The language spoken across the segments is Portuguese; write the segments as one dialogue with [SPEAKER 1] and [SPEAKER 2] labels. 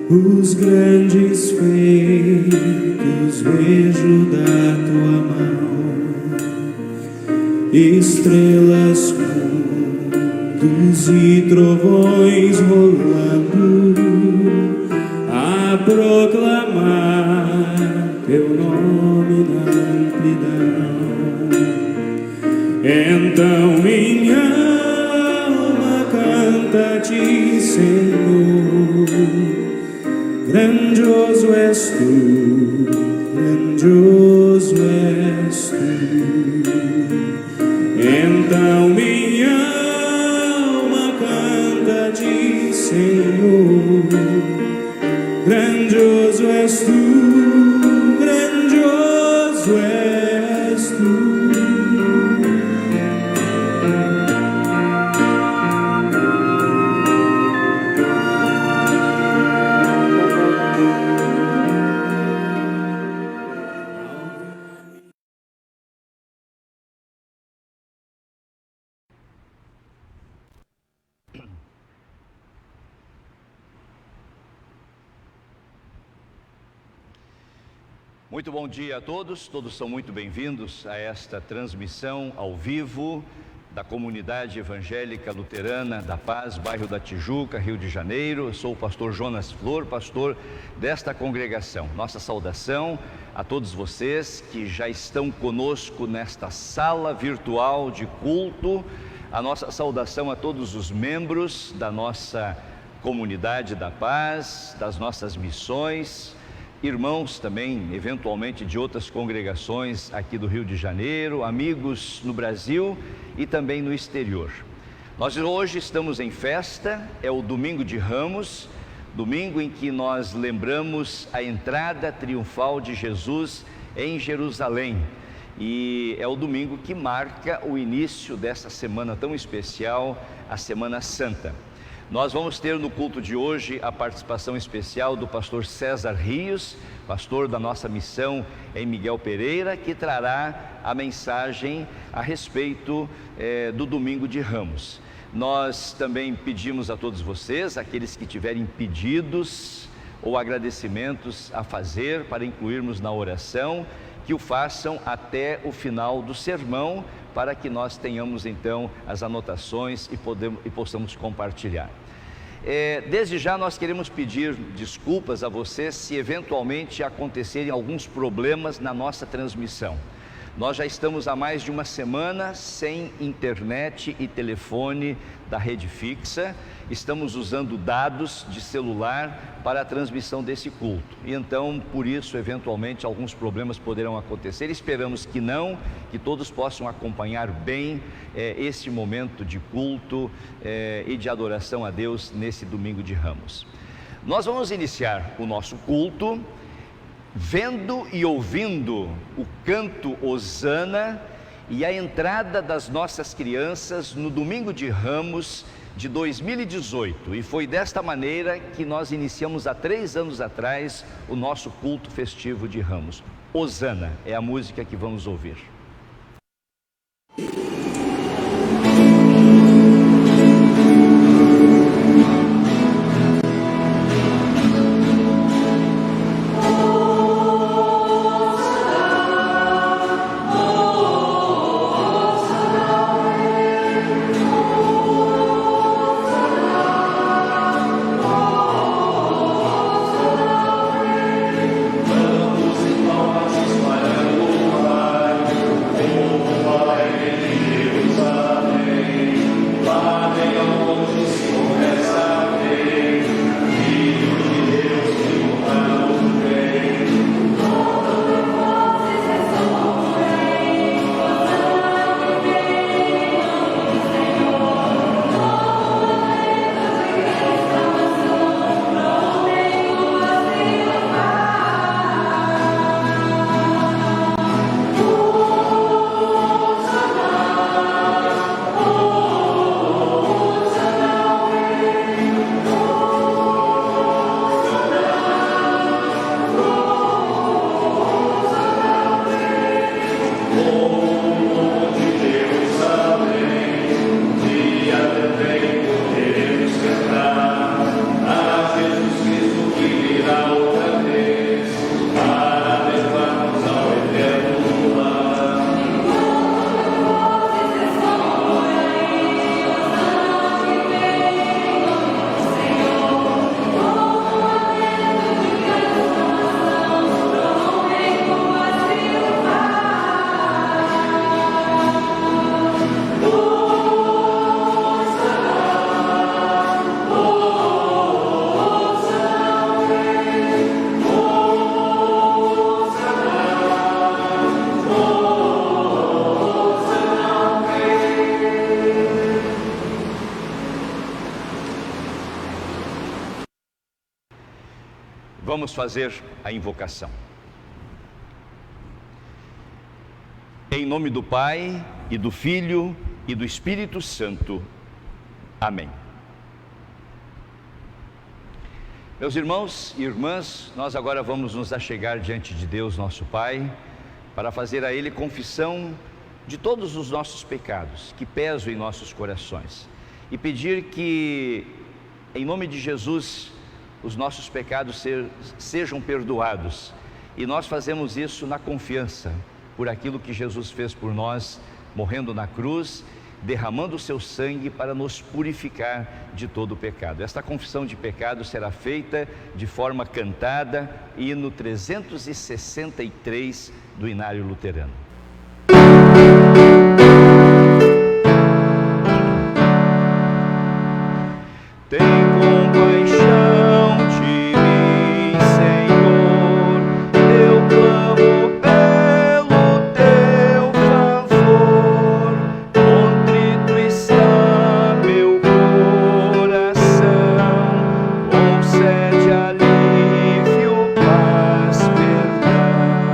[SPEAKER 1] Os grandes feitos vejo da tua mão, estrelas, mundos e trovões rolando, a proclamar teu nome na amplidão. Então minha alma canta-te, Senhor. Grandioso és tu, grandioso és tu. Então minha alma canta-te, Senhor. Grandioso és tu, grandioso és tu.
[SPEAKER 2] Muito bom dia a todos são muito bem-vindos a esta transmissão ao vivo da Comunidade Evangélica Luterana da Paz, bairro da Tijuca, Rio de Janeiro. Eu sou o pastor Jonas Flor, pastor desta congregação. Nossa saudação a todos vocês que já estão conosco nesta sala virtual de culto, a nossa saudação a todos os membros da nossa Comunidade da Paz, das nossas missões, irmãos também, eventualmente de outras congregações aqui do Rio de Janeiro, amigos no Brasil e também no exterior. Nós hoje estamos em festa, é o Domingo de Ramos, domingo em que nós lembramos a entrada triunfal de Jesus em Jerusalém. E é o domingo que marca o início dessa semana tão especial, a Semana Santa. Nós vamos ter no culto de hoje a participação especial do pastor César Rios, pastor da nossa missão em Miguel Pereira, que trará a mensagem a respeito do Domingo de Ramos. Nós também pedimos a todos vocês, aqueles que tiverem pedidos ou agradecimentos a fazer para incluirmos na oração, que o façam até o final do sermão, para que nós tenhamos então as anotações e possamos compartilhar. Desde já nós queremos pedir desculpas a vocês se eventualmente acontecerem alguns problemas na nossa transmissão. Nós já estamos há mais de uma semana sem internet e telefone da rede fixa, estamos usando dados de celular para a transmissão desse culto. E então, por isso, eventualmente, alguns problemas poderão acontecer. Esperamos que não, que todos possam acompanhar bem esse momento de culto e de adoração a Deus nesse Domingo de Ramos. Nós vamos iniciar o nosso culto vendo e ouvindo o canto Hosana e a entrada das nossas crianças no Domingo de Ramos de 2018, e foi desta maneira que nós iniciamos há 3 anos atrás o nosso culto festivo de Ramos. Hosana é a música que vamos ouvir.
[SPEAKER 1] Vamos em palmas espalhando o ar.
[SPEAKER 2] Vamos fazer a invocação. Em nome do Pai, e do Filho, e do Espírito Santo. Amém. Meus irmãos e irmãs, nós agora vamos nos achegar diante de Deus, nosso Pai, para fazer a Ele confissão de todos os nossos pecados que pesam em nossos corações e pedir que, em nome de Jesus, os nossos pecados sejam perdoados. E nós fazemos isso na confiança por aquilo que Jesus fez por nós, morrendo na cruz, derramando o seu sangue para nos purificar de todo o pecado. Esta confissão de pecado será feita de forma cantada, hino 363 do Inário Luterano. Tem compaixão de mim, Senhor, eu clamo pelo teu favor. Contrito está meu coração, concede alívio, paz, perdão.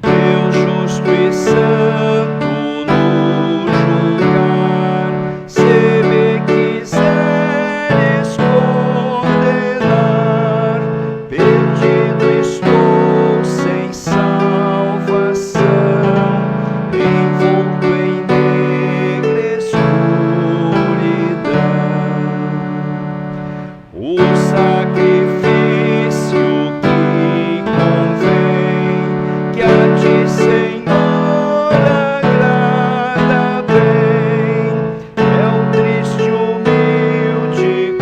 [SPEAKER 2] Deus justo e santo no julgar, se me quiseres condenar, perdido estou sem salvação, envolto em negra escuridão. O sacrifício que convém, que a ti, Senhor, agrada bem, é o triste, humilde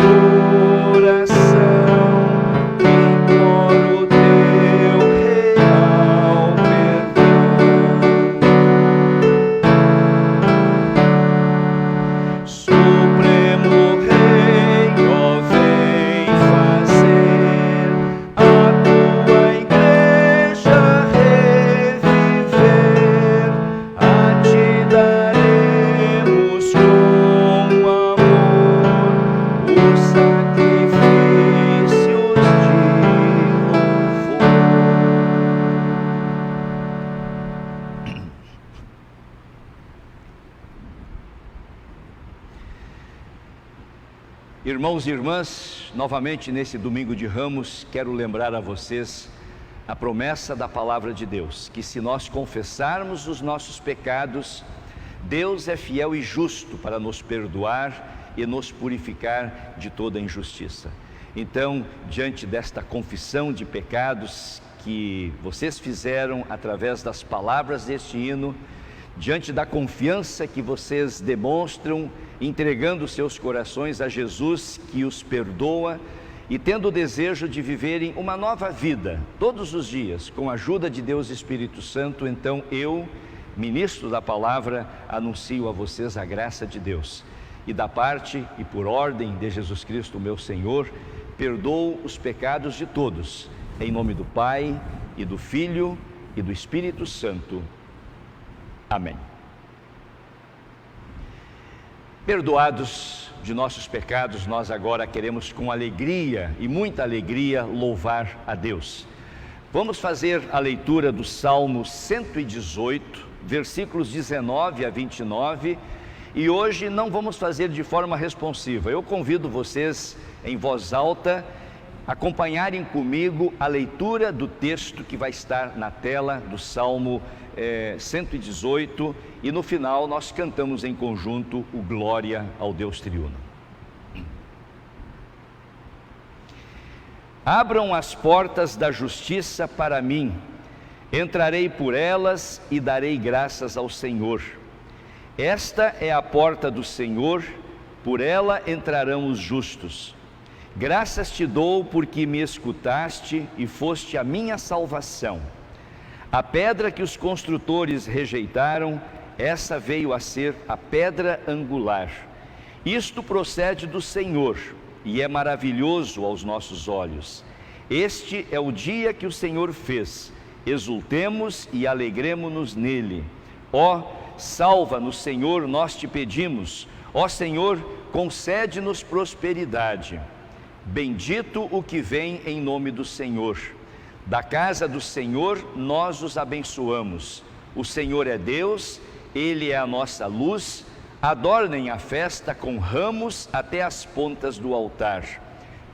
[SPEAKER 2] coração que implora o teu real perdão. Supremo Rei, ó, vem fazer a tua igreja reviver. A ti daremos com amor os sacrifícios de louvor. Irmãos e irmãs, novamente nesse domingo de Ramos, quero lembrar a vocês a promessa da palavra de Deus, que se nós confessarmos os nossos pecados, Deus é fiel e justo para nos perdoar e nos purificar de toda injustiça. Então, diante desta confissão de pecados que vocês fizeram através das palavras deste hino, diante da confiança que vocês demonstram, entregando seus corações a Jesus, que os perdoa, e tendo o desejo de viverem uma nova vida, todos os dias, com a ajuda de Deus Espírito Santo, então eu, ministro da palavra, anuncio a vocês a graça de Deus. E da parte e por ordem de Jesus Cristo, meu Senhor, perdoo os pecados de todos, em nome do Pai, e do Filho, e do Espírito Santo. Amém. Perdoados de nossos pecados, nós agora queremos com alegria e muita alegria louvar a Deus. Vamos fazer a leitura do Salmo 118, versículos 19 a 29, e hoje não vamos fazer de forma responsiva. Eu convido vocês em voz alta acompanharem comigo a leitura do texto que vai estar na tela do Salmo 118, e no final nós cantamos em conjunto o Glória ao Deus Triuno. Abram as portas da justiça para mim, entrarei por elas e darei graças ao Senhor. Esta é a porta do Senhor, por ela entrarão os justos. Graças te dou porque me escutaste e foste a minha salvação. A pedra que os construtores rejeitaram, essa veio a ser a pedra angular. Isto procede do Senhor e é maravilhoso aos nossos olhos. Este é o dia que o Senhor fez, exultemos e alegremo-nos nele. Ó, salva-nos, Senhor, nós te pedimos. Ó Senhor, concede-nos prosperidade. Bendito o que vem em nome do Senhor. Da casa do Senhor nós os abençoamos. O Senhor é Deus, Ele é a nossa luz. Adornem a festa com ramos até as pontas do altar.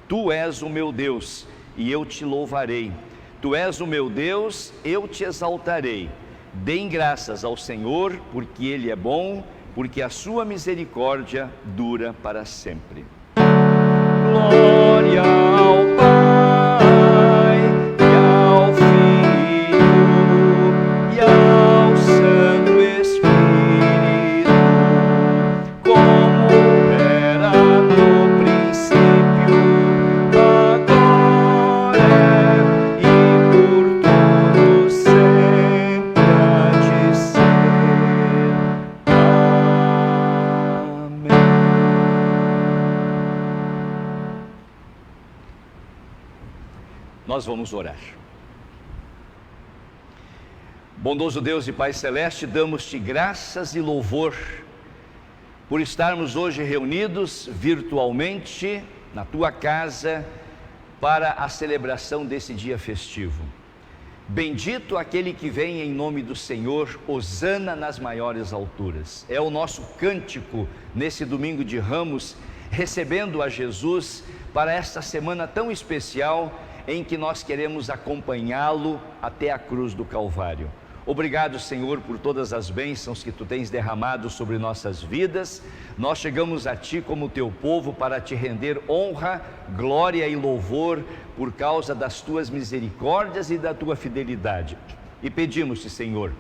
[SPEAKER 2] Tu és o meu Deus, e eu te louvarei. Tu és o meu Deus, eu te exaltarei. Deem graças ao Senhor, porque Ele é bom, porque a sua misericórdia dura para sempre. Glória ao Pai, e ao Filho, e ao Santo Espírito, como era no princípio, agora e por todo sempre há de ser. Amém. Nós vamos orar. Bondoso Deus e Pai Celeste, damos-te graças e louvor por estarmos hoje reunidos virtualmente na tua casa para a celebração desse dia festivo. Bendito aquele que vem em nome do Senhor, hosana nas maiores alturas. É o nosso cântico nesse domingo de Ramos, recebendo a Jesus para esta semana tão especial em que nós queremos acompanhá-lo até a cruz do Calvário. Obrigado, Senhor, por todas as bênçãos que Tu tens derramado sobre nossas vidas. Nós chegamos a Ti como Teu povo para Te render honra, glória e louvor por causa das Tuas misericórdias e da Tua fidelidade. E pedimos-te, Senhor,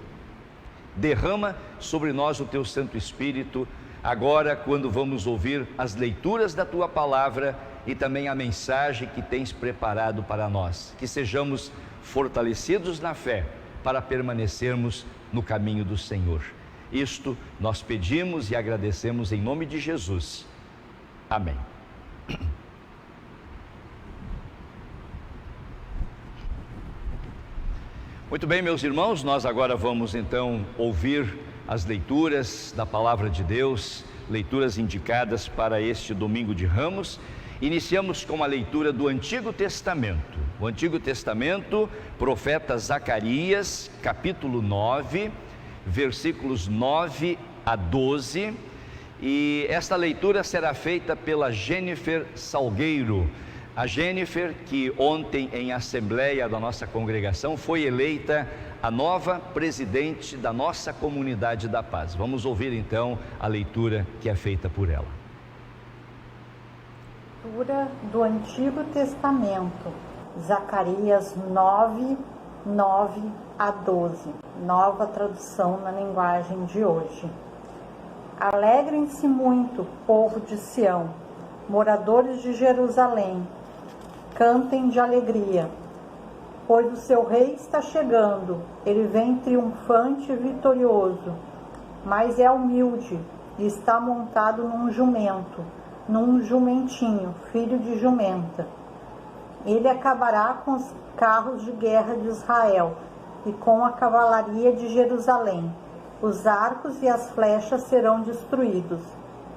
[SPEAKER 2] derrama sobre nós o Teu Santo Espírito, agora quando vamos ouvir as leituras da Tua Palavra e também a mensagem que tens preparado para nós. Que sejamos fortalecidos na fé para permanecermos no caminho do Senhor. Isto nós pedimos e agradecemos em nome de Jesus. Amém. Muito bem, meus irmãos, nós agora vamos então ouvir as leituras da Palavra de Deus, leituras indicadas para este domingo de Ramos. Iniciamos com a leitura do Antigo Testamento. O Antigo Testamento, profeta Zacarias, capítulo 9, versículos 9 a 12. E esta leitura será feita pela Jennifer Salgueiro. A Jennifer, que ontem em assembleia da nossa congregação foi eleita a nova presidente da nossa comunidade da paz. Vamos ouvir então a leitura que é feita por ela.
[SPEAKER 3] Leitura do Antigo Testamento, Zacarias 9, 9 a 12, nova tradução na linguagem de hoje. Alegrem-se muito, povo de Sião, moradores de Jerusalém, cantem de alegria, pois o seu rei está chegando, ele vem triunfante e vitorioso, mas é humilde e está montado num jumento, num jumentinho, filho de jumenta. Ele acabará com os carros de guerra de Israel e com a cavalaria de Jerusalém. Os arcos e as flechas serão destruídos.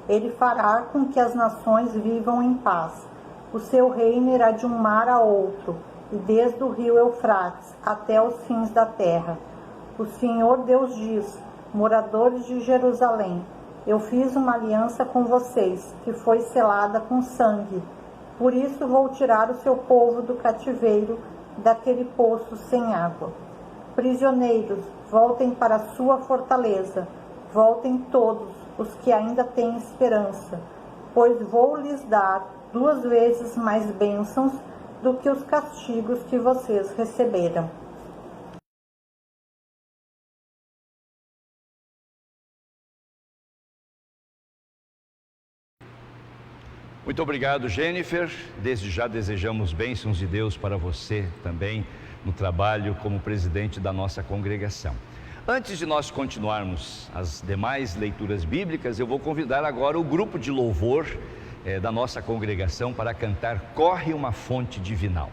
[SPEAKER 3] Ele fará com que as nações vivam em paz. O seu reino irá de um mar a outro, e desde o rio Eufrates até os fins da terra. O Senhor Deus diz: moradores de Jerusalém, eu fiz uma aliança com vocês, que foi selada com sangue. Por isso vou tirar o seu povo do cativeiro, daquele poço sem água. Prisioneiros, voltem para a sua fortaleza. Voltem todos os que ainda têm esperança, pois vou lhes dar 2 vezes mais bênçãos do que os castigos que vocês receberam.
[SPEAKER 2] Muito obrigado, Jennifer. Desde já desejamos bênçãos de Deus para você também no trabalho como presidente da nossa congregação. Antes de nós continuarmos as demais leituras bíblicas, eu vou convidar agora o grupo de louvor da nossa congregação para cantar Corre uma Fonte Divinal.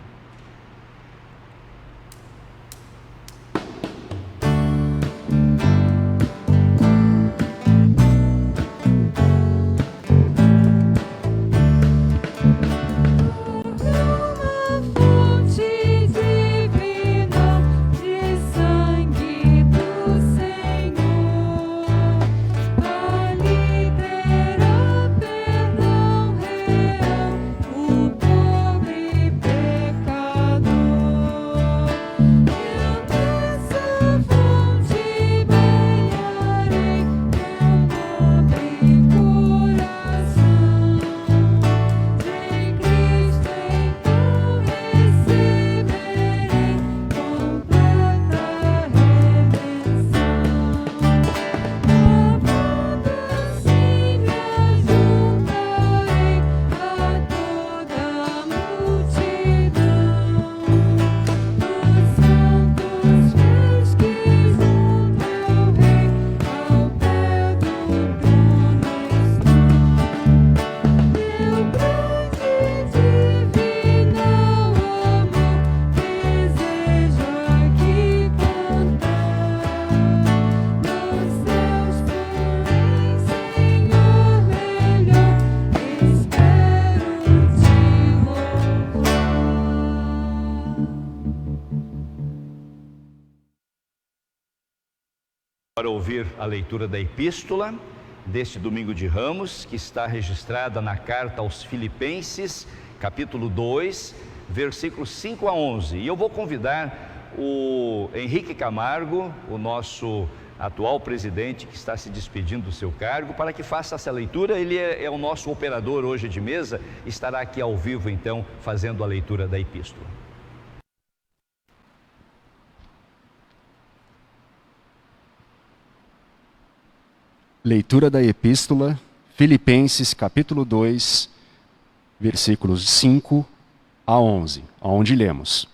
[SPEAKER 2] Para ouvir a leitura da epístola deste domingo de Ramos, que está registrada na carta aos Filipenses, capítulo 2, versículos 5 a 11. E eu vou convidar o Henrique Camargo, o nosso atual presidente, que está se despedindo do seu cargo, para que faça essa leitura. Ele é o nosso operador hoje de mesa, estará aqui ao vivo então, fazendo a leitura da epístola.
[SPEAKER 4] Leitura da Epístola, Filipenses, capítulo 2, versículos 5 a 11, onde lemos: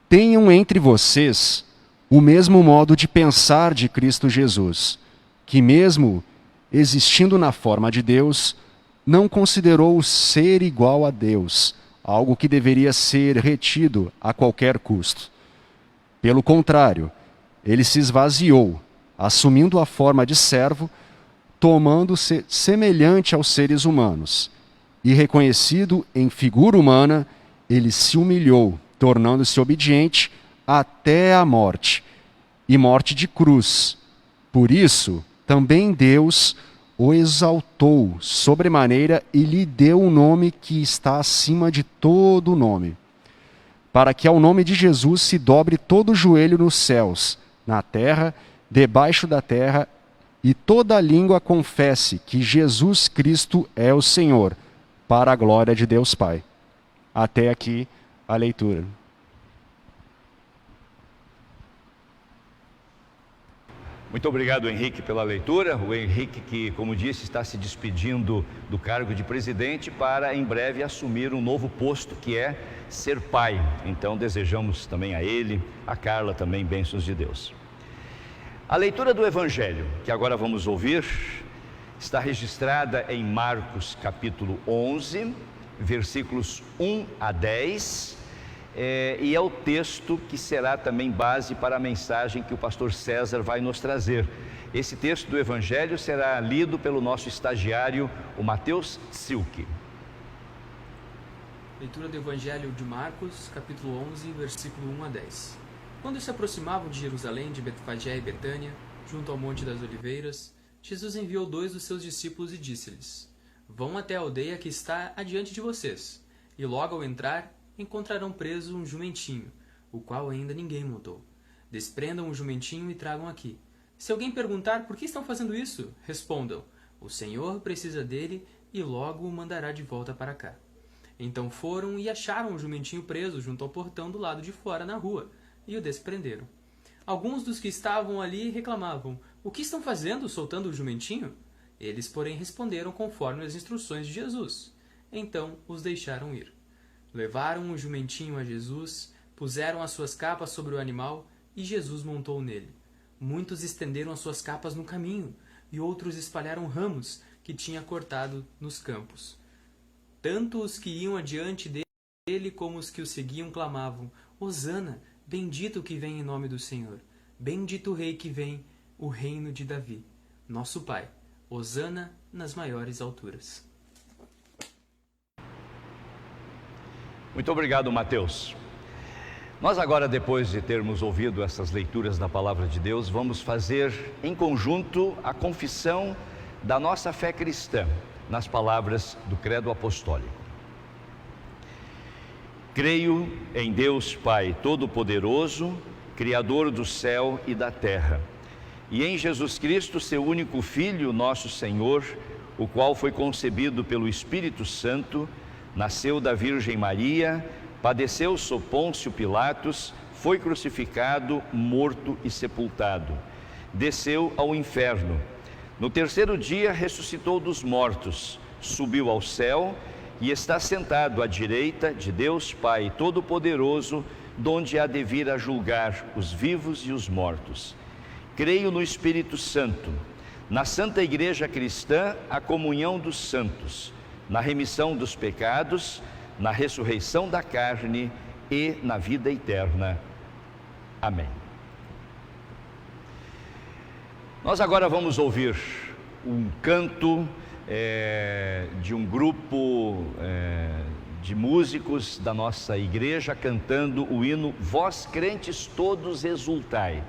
[SPEAKER 4] Tenham entre vocês o mesmo modo de pensar de Cristo Jesus, que mesmo existindo na forma de Deus, não considerou ser igual a Deus, algo que deveria ser retido a qualquer custo. Pelo contrário, ele se esvaziou, assumindo a forma de servo, tomando-se semelhante aos seres humanos, e reconhecido em figura humana, ele se humilhou, tornando-se obediente até a morte, e morte de cruz. Por isso, também Deus o exaltou sobremaneira e lhe deu um nome que está acima de todo nome, para que ao nome de Jesus se dobre todo o joelho nos céus, na terra, debaixo da terra, e toda língua confesse que Jesus Cristo é o Senhor, para a glória de Deus Pai. Até aqui a leitura.
[SPEAKER 2] Muito obrigado, Henrique, pela leitura. O Henrique que, como disse, está se despedindo do cargo de presidente para em breve assumir um novo posto, que é ser pai. Então desejamos também a ele, a Carla também, bênçãos de Deus. A leitura do Evangelho, que agora vamos ouvir, está registrada em Marcos capítulo 11, versículos 1 a 10, e é o texto que será também base para a mensagem que o pastor César vai nos trazer. Esse texto do Evangelho será lido pelo nosso estagiário, o Matheus Silke.
[SPEAKER 5] Leitura do Evangelho de Marcos, capítulo 11, versículo 1 a 10. Quando se aproximavam de Jerusalém, de Betfagé e Betânia, junto ao Monte das Oliveiras, Jesus enviou 2 dos seus discípulos e disse-lhes: Vão até a aldeia que está adiante de vocês, e logo ao entrar, encontrarão preso um jumentinho, o qual ainda ninguém montou. Desprendam o jumentinho e tragam aqui. Se alguém perguntar por que estão fazendo isso, respondam: O Senhor precisa dele e logo o mandará de volta para cá. Então foram e acharam o jumentinho preso junto ao portão do lado de fora na rua, e o desprenderam. Alguns dos que estavam ali reclamavam: O que estão fazendo, soltando o jumentinho? Eles, porém, responderam conforme as instruções de Jesus. Então os deixaram ir. Levaram o jumentinho a Jesus, puseram as suas capas sobre o animal, e Jesus montou nele. Muitos estenderam as suas capas no caminho, e outros espalharam ramos que tinha cortado nos campos. Tanto os que iam adiante dele como os que o seguiam clamavam: Hosana! Bendito o que vem em nome do Senhor. Bendito o Rei que vem, o reino de Davi, nosso Pai. Hosana nas maiores alturas.
[SPEAKER 2] Muito obrigado, Matheus. Nós agora, depois de termos ouvido essas leituras da Palavra de Deus, vamos fazer em conjunto a confissão da nossa fé cristã, nas palavras do Credo Apostólico. Creio em Deus Pai Todo-Poderoso, Criador do céu e da terra, e em Jesus Cristo, seu único Filho, nosso Senhor, o qual foi concebido pelo Espírito Santo, nasceu da Virgem Maria, padeceu sob Pôncio Pilatos, foi crucificado, morto e sepultado. Desceu ao inferno. No terceiro dia ressuscitou dos mortos, subiu ao céu e está sentado à direita de Deus Pai Todo-Poderoso, donde há de vir a julgar os vivos e os mortos. Creio no Espírito Santo, na Santa Igreja Cristã, a comunhão dos santos, na remissão dos pecados, na ressurreição da carne e na vida eterna. Amém. Nós agora vamos ouvir um canto de um grupo de músicos da nossa igreja cantando o hino Vós crentes todos exultai.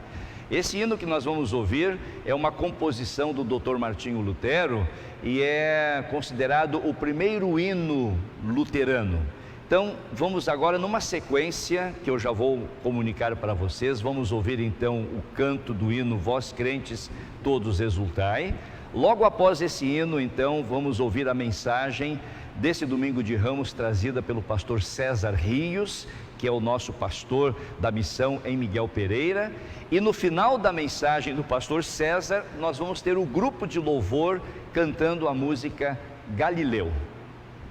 [SPEAKER 2] Esse hino que nós vamos ouvir é uma composição do Dr. Martinho Lutero e é considerado o primeiro hino luterano. Então, vamos agora numa sequência que eu já vou comunicar para vocês. Vamos ouvir então o canto do hino Vós crentes todos exultai. Logo após esse hino, então, vamos ouvir a mensagem desse domingo de Ramos trazida pelo pastor César Rios, que é o nosso pastor da missão em Miguel Pereira. E no final da mensagem do pastor César, nós vamos ter o grupo de louvor cantando a música Galileu.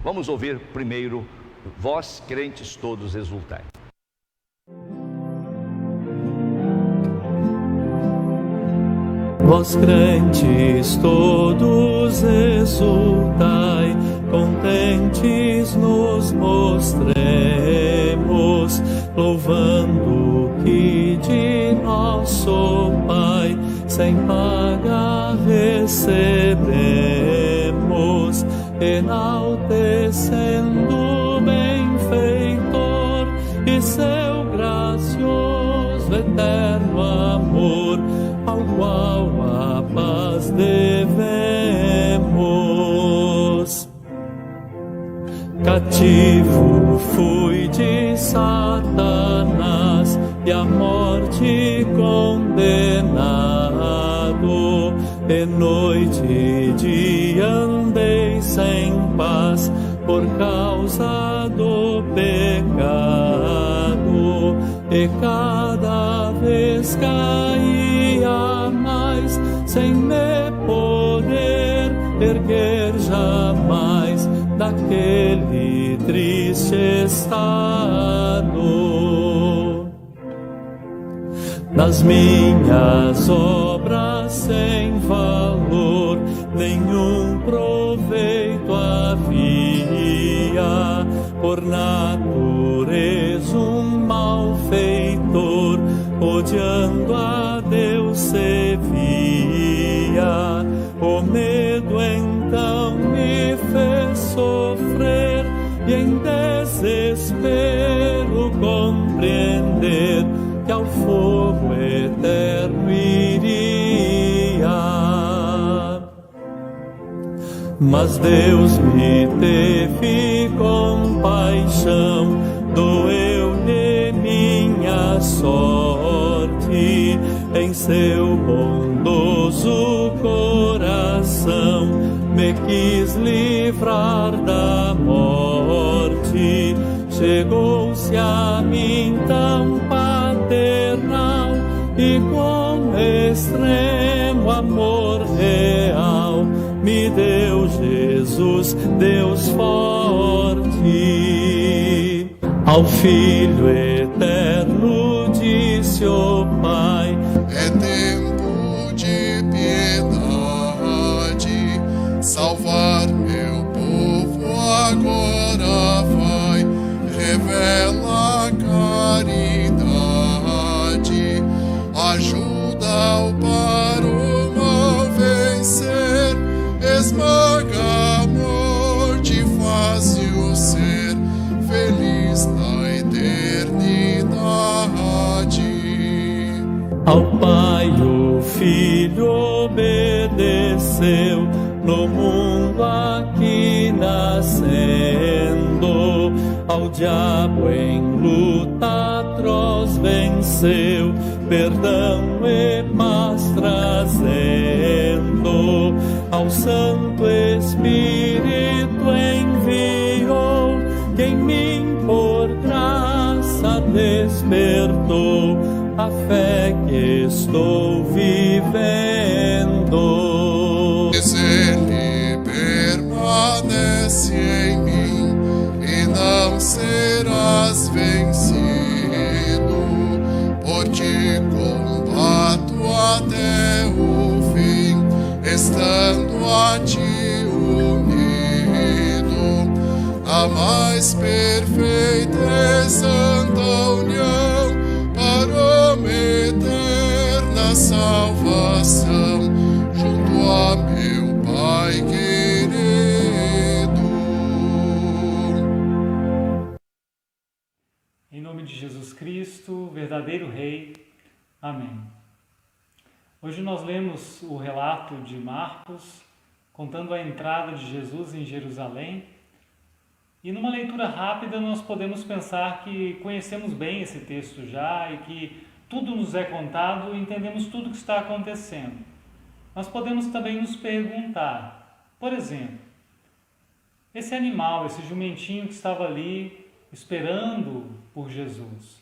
[SPEAKER 2] Vamos ouvir primeiro Vós crentes todos exultai.
[SPEAKER 1] Vós crentes todos exultai, contentes nos mostremos, louvando que de nosso Pai sem paga recebemos, enaltecendo o benfeitor e seu gracioso eterno amor, ao qual a paz devemos. Cativo fui de Satanás e à morte condenado, e noite e dia andei sem paz por causa do pecado, e cada vez caía mais, sem me poder erguer jamais daquele triste estado. Das minhas obras sem valor nenhum proveito havia, por natureza um malfeitor, odiando a Deus servia. O medo então me fez sofrer e em desespero compreender que ao fogo eterno iria. Mas Deus me teve compaixão, doeu-lhe minha sorte, em seu bondoso coração me quis livrar da morte. Chegou-se a mim tão paternal e com extremo amor real me deu Jesus, Deus forte. Ao Filho eterno disse o Pai:
[SPEAKER 6] é tempo de piedade, salvar meu povo agora vai. Revela a caridade, ajuda-o para o mal vencer, esmaga a morte, faz-o ser feliz na eternidade.
[SPEAKER 1] Ao Pai o Filho obedeceu, no mundo aqui nascendo, ao diabo em luta atroz venceu, perdão e paz trazendo, ao Santo Espírito enviou, que em mim por graça despertou a fé que estou vivendo.
[SPEAKER 6] Ele permanece em mim e não serás vencido, por ti combato até o fim, estando a ti unido, a mais perfeita e santa união, para uma eterna salvação, junto a meu Pai querido.
[SPEAKER 7] Em nome de Jesus Cristo, verdadeiro Rei. Amém.
[SPEAKER 1] Hoje nós lemos o relato de Marcos, contando a entrada de Jesus em Jerusalém. E numa leitura rápida nós podemos pensar que conhecemos bem esse texto já e que tudo nos é contado e entendemos tudo o que está acontecendo. Nós podemos também nos perguntar, por exemplo, esse animal, esse jumentinho que estava ali esperando por Jesus,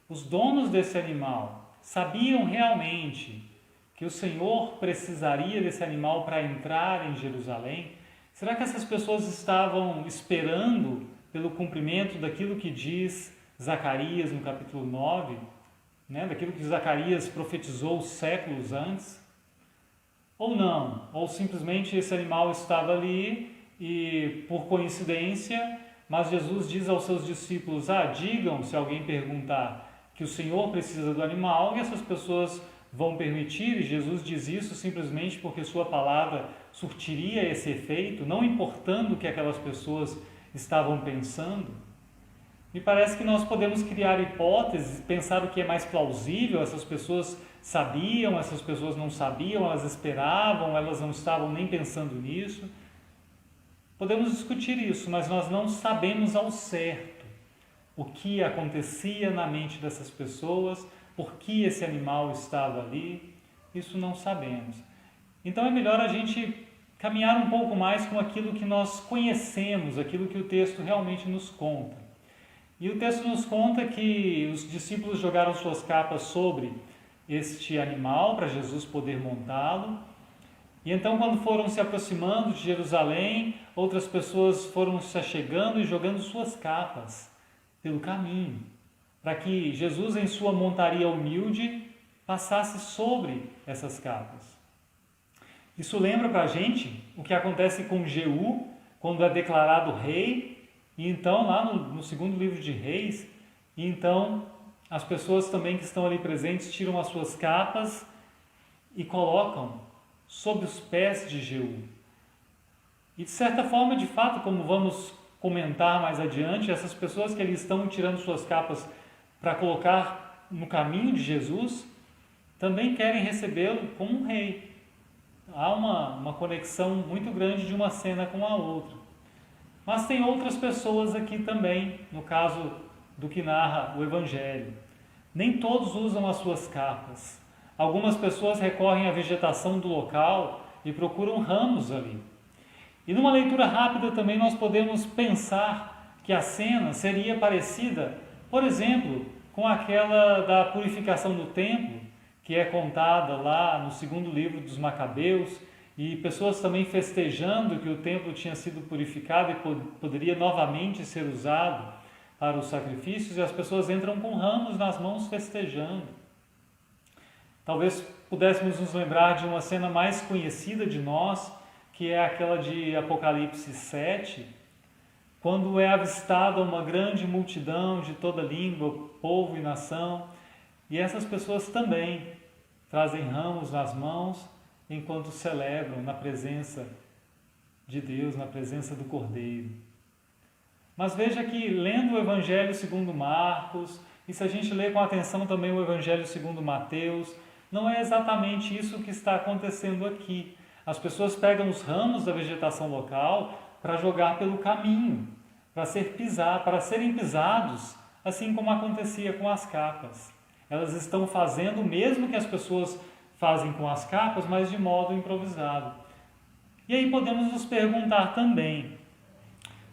[SPEAKER 1] os donos desse animal sabiam realmente que o Senhor precisaria desse animal para entrar em Jerusalém? Será que essas pessoas estavam esperando pelo cumprimento daquilo que diz Zacarias no capítulo 9, daquilo que Zacarias profetizou séculos antes? Ou não? Ou simplesmente esse animal estava ali e, por coincidência, mas Jesus diz aos seus discípulos, digam, se alguém perguntar, que o Senhor precisa do animal, e essas pessoas vão permitir, e Jesus diz isso simplesmente porque sua palavra surtiria esse efeito, não importando o que aquelas pessoas estavam pensando. Me parece que nós podemos criar hipóteses, pensar o que é mais plausível. Essas pessoas sabiam, essas pessoas não sabiam, elas esperavam, elas não estavam nem pensando nisso. Podemos discutir isso, mas nós não sabemos ao certo o que acontecia na mente dessas pessoas, por que esse animal estava ali, isso não sabemos. Então é melhor a gente caminhar um pouco mais com aquilo que nós conhecemos, aquilo que o texto realmente nos conta. E o texto nos conta que os discípulos jogaram suas capas sobre este animal para Jesus poder montá-lo. E então, quando foram se aproximando de Jerusalém, outras pessoas foram se achegando e jogando suas capas pelo caminho, para que Jesus, em sua montaria humilde, passasse sobre essas capas. Isso lembra para a gente o que acontece com Jeú, quando é declarado rei, e então, lá no segundo livro de Reis, e então as pessoas também que estão ali presentes tiram as suas capas e colocam sob os pés de Jeú. E de certa forma, de fato, como vamos comentar mais adiante, essas pessoas que ali estão tirando suas capas para colocar no caminho de Jesus, também querem recebê-lo como um rei. Há uma conexão muito grande de uma cena com a outra. Mas tem outras pessoas aqui também, no caso do que narra o Evangelho. Nem todos usam as suas capas. Algumas pessoas recorrem à vegetação do local e procuram ramos ali. E numa leitura rápida também nós podemos pensar que a cena seria parecida, por exemplo, com aquela da purificação do templo, que é contada lá no segundo livro dos Macabeus, e pessoas também festejando que o templo tinha sido purificado e poderia novamente ser usado para os sacrifícios, e as pessoas entram com ramos nas mãos festejando. Talvez pudéssemos nos lembrar de uma cena mais conhecida de nós, que é aquela de Apocalipse 7, quando é avistada uma grande multidão de toda língua, povo e nação, e essas pessoas também trazem ramos nas mãos enquanto celebram na presença de Deus, na presença do Cordeiro. Mas veja que, lendo o Evangelho segundo Marcos, e se a gente lê com atenção também o Evangelho segundo Mateus, não é exatamente isso que está acontecendo aqui. As pessoas pegam os ramos da vegetação local para jogar pelo caminho, para serem pisados, assim como acontecia com as capas. Elas estão fazendo o mesmo que as pessoas fazem com as capas, mas de modo improvisado. E aí podemos nos perguntar também,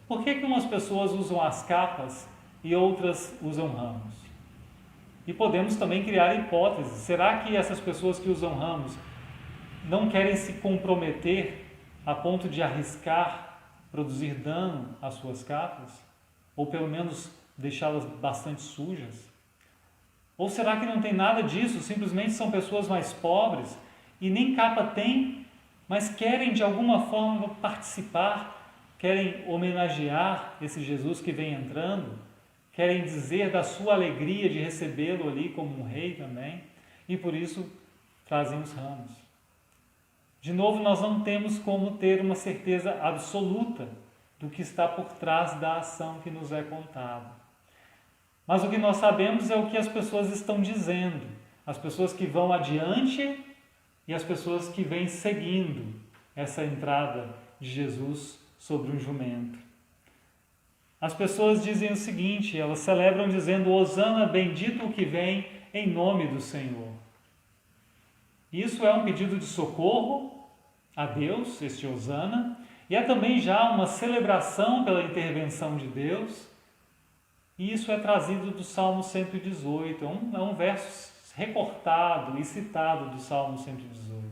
[SPEAKER 1] por que umas pessoas usam as capas e outras usam ramos? E podemos também criar hipóteses. Será que essas pessoas que usam ramos não querem se comprometer a ponto de arriscar produzir dano às suas capas? Ou pelo menos deixá-las bastante sujas? Ou será que não tem nada disso, simplesmente são pessoas mais pobres e nem capa têm, mas querem de alguma forma participar, querem homenagear esse Jesus que vem entrando, querem dizer da sua alegria de recebê-lo ali como um rei também, e por isso trazem os ramos. De novo, nós não temos como ter uma certeza absoluta do que está por trás da ação que nos é contada. Mas o que nós sabemos é o que as pessoas estão dizendo. As pessoas que vão adiante e as pessoas que vêm seguindo essa entrada de Jesus sobre um jumento. As pessoas dizem o seguinte, elas celebram dizendo: Hosana, bendito o que vem em nome do Senhor. Isso é um pedido de socorro a Deus, este Hosana, e é também já uma celebração pela intervenção de Deus, e isso é trazido do Salmo 118, é um verso recortado e citado do Salmo 118.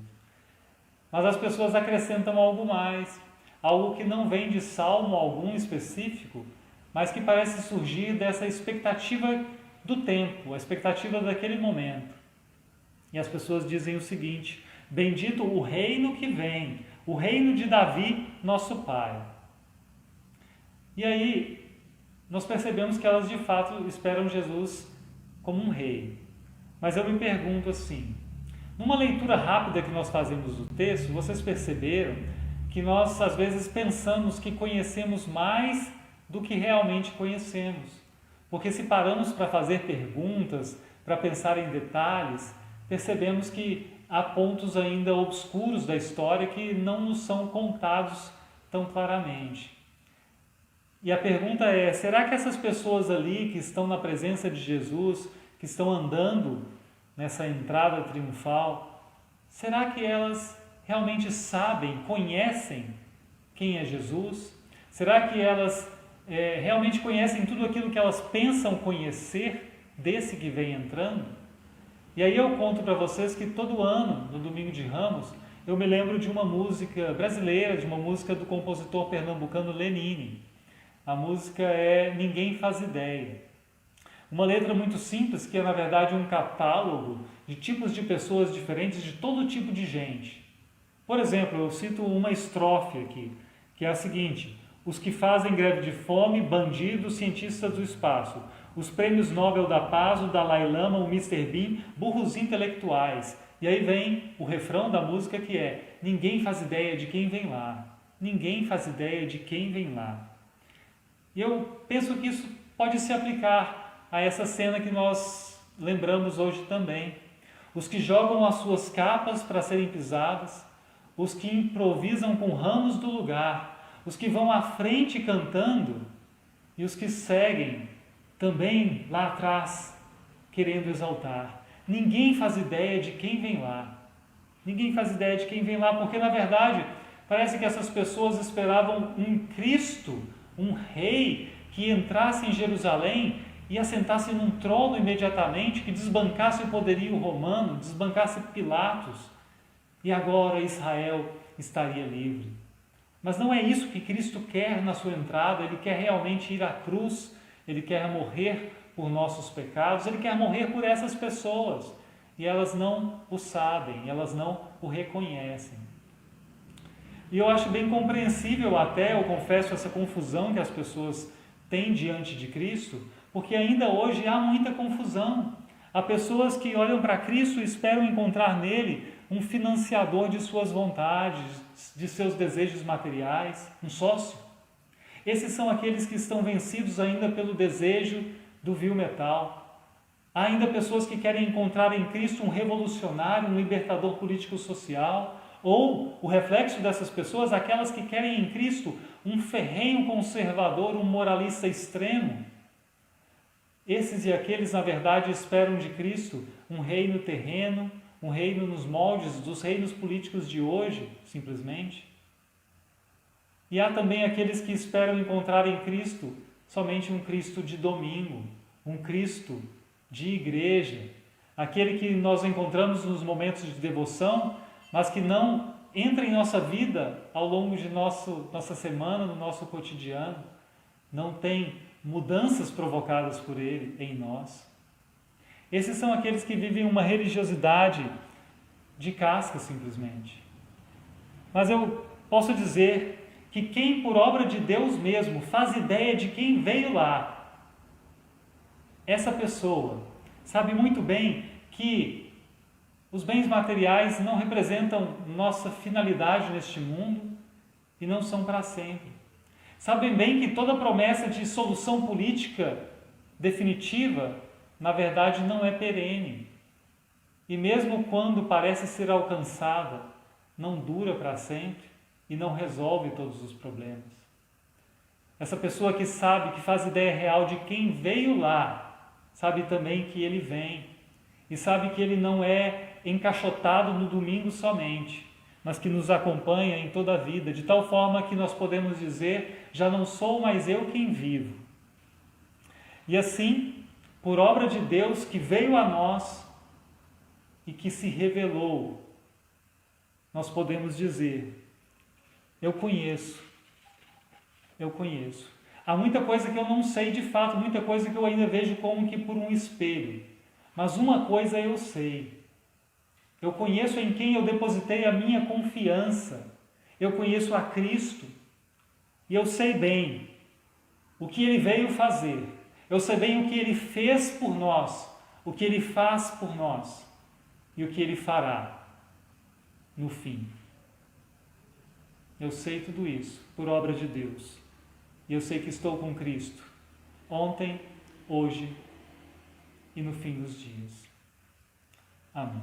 [SPEAKER 1] Mas as pessoas acrescentam algo mais, algo que não vem de salmo algum específico, mas que parece surgir dessa expectativa do tempo, a expectativa daquele momento. E as pessoas dizem o seguinte: bendito o reino que vem, o reino de Davi, nosso pai. E aí nós percebemos que elas de fato esperam Jesus como um rei. Mas eu me pergunto assim, numa leitura rápida que nós fazemos do texto, vocês perceberam que nós às vezes pensamos que conhecemos mais do que realmente conhecemos. Porque se paramos para fazer perguntas, para pensar em detalhes, percebemos que há pontos ainda obscuros da história que não nos são contados tão claramente. E a pergunta é, será que essas pessoas ali que estão na presença de Jesus, que estão andando nessa entrada triunfal, será que elas realmente sabem, conhecem quem é Jesus? Será que elas realmente conhecem tudo aquilo que elas pensam conhecer desse que vem entrando? E aí eu conto para vocês que todo ano, no Domingo de Ramos, eu me lembro de uma música brasileira, de uma música do compositor pernambucano Lenine. A música é Ninguém Faz Ideia. Uma letra muito simples, que é na verdade um catálogo de tipos de pessoas diferentes, de todo tipo de gente. Por exemplo, eu cito uma estrofe aqui, que é a seguinte: os que fazem greve de fome, bandidos, cientistas do espaço, os prêmios Nobel da Paz, o Dalai Lama, o Mr. Bean, burros intelectuais. E aí vem o refrão da música que é: ninguém faz ideia de quem vem lá. Ninguém faz ideia de quem vem lá. E eu penso que isso pode se aplicar a essa cena que nós lembramos hoje também. Os que jogam as suas capas para serem pisadas, os que improvisam com ramos do lugar, os que vão à frente cantando e os que seguem também lá atrás, querendo exaltar. Ninguém faz ideia de quem vem lá. Ninguém faz ideia de quem vem lá, porque na verdade parece que essas pessoas esperavam um Cristo, um rei que entrasse em Jerusalém e assentasse num trono imediatamente, que desbancasse o poderio romano, desbancasse Pilatos, e agora Israel estaria livre. Mas não é isso que Cristo quer na sua entrada. Ele quer realmente ir à cruz, Ele quer morrer por nossos pecados, Ele quer morrer por essas pessoas, e elas não o sabem, elas não o reconhecem. E eu acho bem compreensível até, eu confesso, essa confusão que as pessoas têm diante de Cristo, porque ainda hoje há muita confusão. Há pessoas que olham para Cristo e esperam encontrar nele um financiador de suas vontades, de seus desejos materiais, um sócio. Esses são aqueles que estão vencidos ainda pelo desejo do vil metal. Há ainda pessoas que querem encontrar em Cristo um revolucionário, um libertador político-social, ou o reflexo dessas pessoas, aquelas que querem em Cristo um ferrenho conservador, um moralista extremo. Esses e aqueles, na verdade, esperam de Cristo um reino terreno, um reino nos moldes dos reinos políticos de hoje, simplesmente. E há também aqueles que esperam encontrar em Cristo somente um Cristo de domingo, um Cristo de igreja, aquele que nós encontramos nos momentos de devoção, mas que não entra em nossa vida ao longo de nossa semana, no nosso cotidiano, não tem mudanças provocadas por Ele em nós. Esses são aqueles que vivem uma religiosidade de casca, simplesmente. Mas eu posso dizer que quem, por obra de Deus mesmo, faz ideia de quem veio lá, essa pessoa sabe muito bem que os bens materiais não representam nossa finalidade neste mundo e não são para sempre. Sabem bem que toda promessa de solução política definitiva, na verdade, não é perene. e mesmo quando parece ser alcançada, não dura para sempre e não resolve todos os problemas. Essa pessoa que sabe, que faz ideia real de quem veio lá, sabe também que ele vem e sabe que ele não é encaixotado no domingo somente, mas que nos acompanha em toda a vida, de tal forma que nós podemos dizer: já não sou mais eu quem vivo. E assim, por obra de Deus que veio a nós e que se revelou, nós podemos dizer: eu conheço. Há muita coisa que eu não sei de fato, muita coisa que eu ainda vejo como que por um espelho. Mas uma coisa eu sei. Eu conheço em quem eu depositei a minha confiança. Eu conheço a Cristo. E eu sei bem o que Ele veio fazer. Eu sei bem o que Ele fez por nós, o que Ele faz por nós e o que Ele fará no fim. Eu sei tudo isso por obra de Deus. E eu sei que estou com Cristo, ontem, hoje e no fim dos dias. Amém.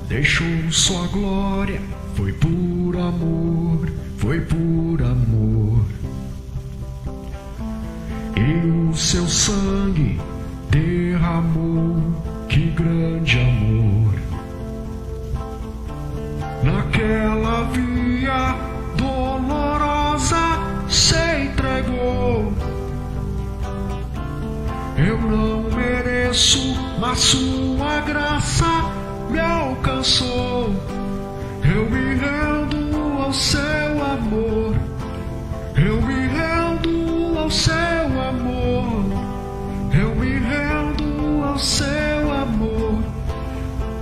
[SPEAKER 7] Deixou sua glória, foi por amor, foi por amor. E o seu sangue derramou, que grande amor. Naquela via dolorosa se entregou. Eu não mereço, mas sua graça me alcançou. Eu me rendo ao seu amor. Eu me rendo ao seu amor. Eu me rendo ao seu amor.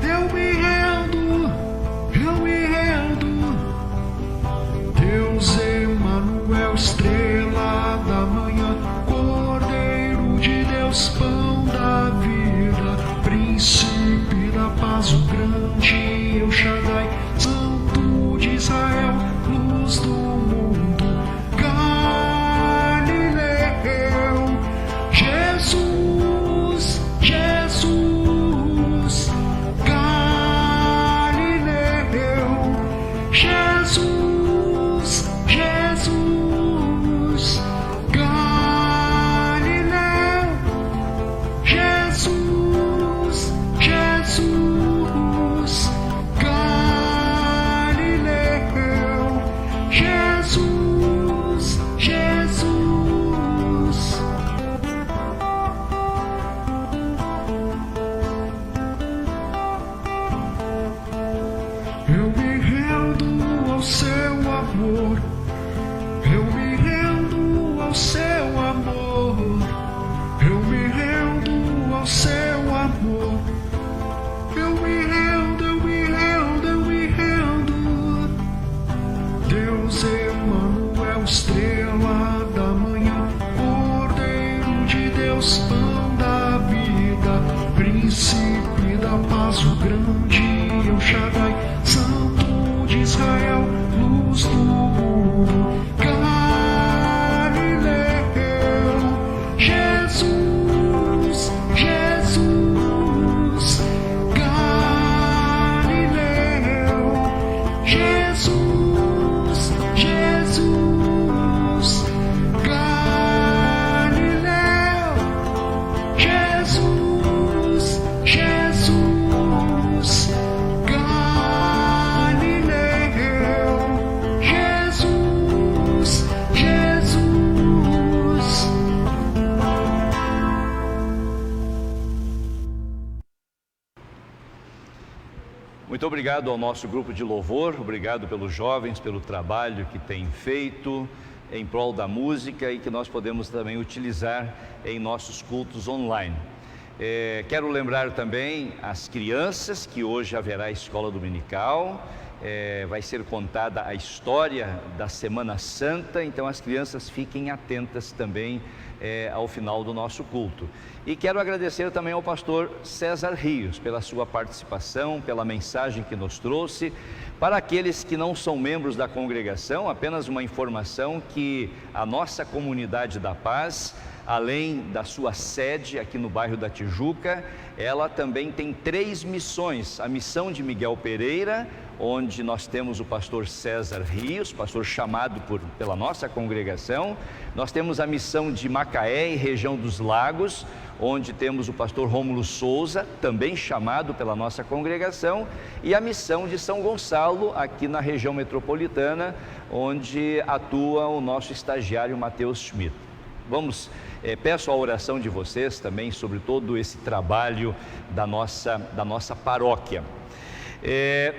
[SPEAKER 7] Eu me rendo, eu me rendo. Deus Emanuel, estrela da manhã, Cordeiro de Deus, pão da vida, príncipe da paz, o grande El Shaddai, Santo de Israel, luz do mundo, Galileu, Jesus, Jesus, Galileu, Jesus, Jesus, Galileu, Jesus, Jesus, Galileu, Jesus, Jesus. Eu me rendo ao seu amor. Eu me rendo ao seu amor. Eu me rendo ao seu amor. Eu me rendo, eu me rendo, eu me rendo. Deus Emanuel, estrela da manhã, Cordeiro de Deus, pão da vida, príncipe da paz, o grande El Shaddai, Santo de Israel, luz do mundo, Galileu, Jesus, Jesus, Galileu, Jesus, Jesus, Galileu, Jesus, Jesus, Galileu, Jesus, Jesus.
[SPEAKER 2] Muito obrigado ao nosso grupo de louvor, obrigado pelos jovens, pelo trabalho que têm feito em prol da música e que nós podemos também utilizar em nossos cultos online. Quero lembrar também as crianças que hoje haverá escola dominical vai ser contada a história da Semana Santa, então as crianças fiquem atentas também ao final do nosso culto. E quero agradecer também ao pastor César Rios pela sua participação, pela mensagem que nos trouxe. Para aqueles que não são membros da congregação, apenas uma informação que a nossa Comunidade da Paz, além da sua sede aqui no bairro da Tijuca, ela também tem 3 missões. A missão de Miguel Pereira, onde nós temos o pastor César Rios, pastor chamado pela nossa congregação. Nós temos a missão de Macaé e região dos Lagos, onde temos o pastor Rômulo Souza, também chamado pela nossa congregação, e a missão de São Gonçalo, aqui na região metropolitana, onde atua o nosso estagiário Matheus Schmidt. Peço a oração de vocês também sobre todo esse trabalho da nossa paróquia.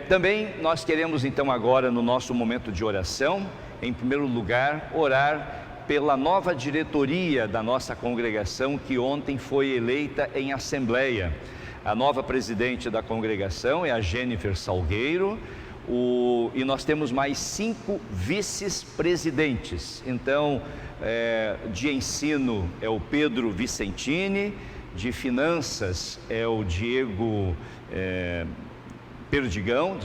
[SPEAKER 2] Também nós queremos então agora, no nosso momento de oração, em primeiro lugar, orar pela nova diretoria da nossa congregação, que ontem foi eleita em assembleia. A nova presidente da congregação é a Jennifer Salgueiro, e nós temos mais 5 vice-presidentes. Então, de ensino é o Pedro Vicentini, de finanças é o Diego Perdigão,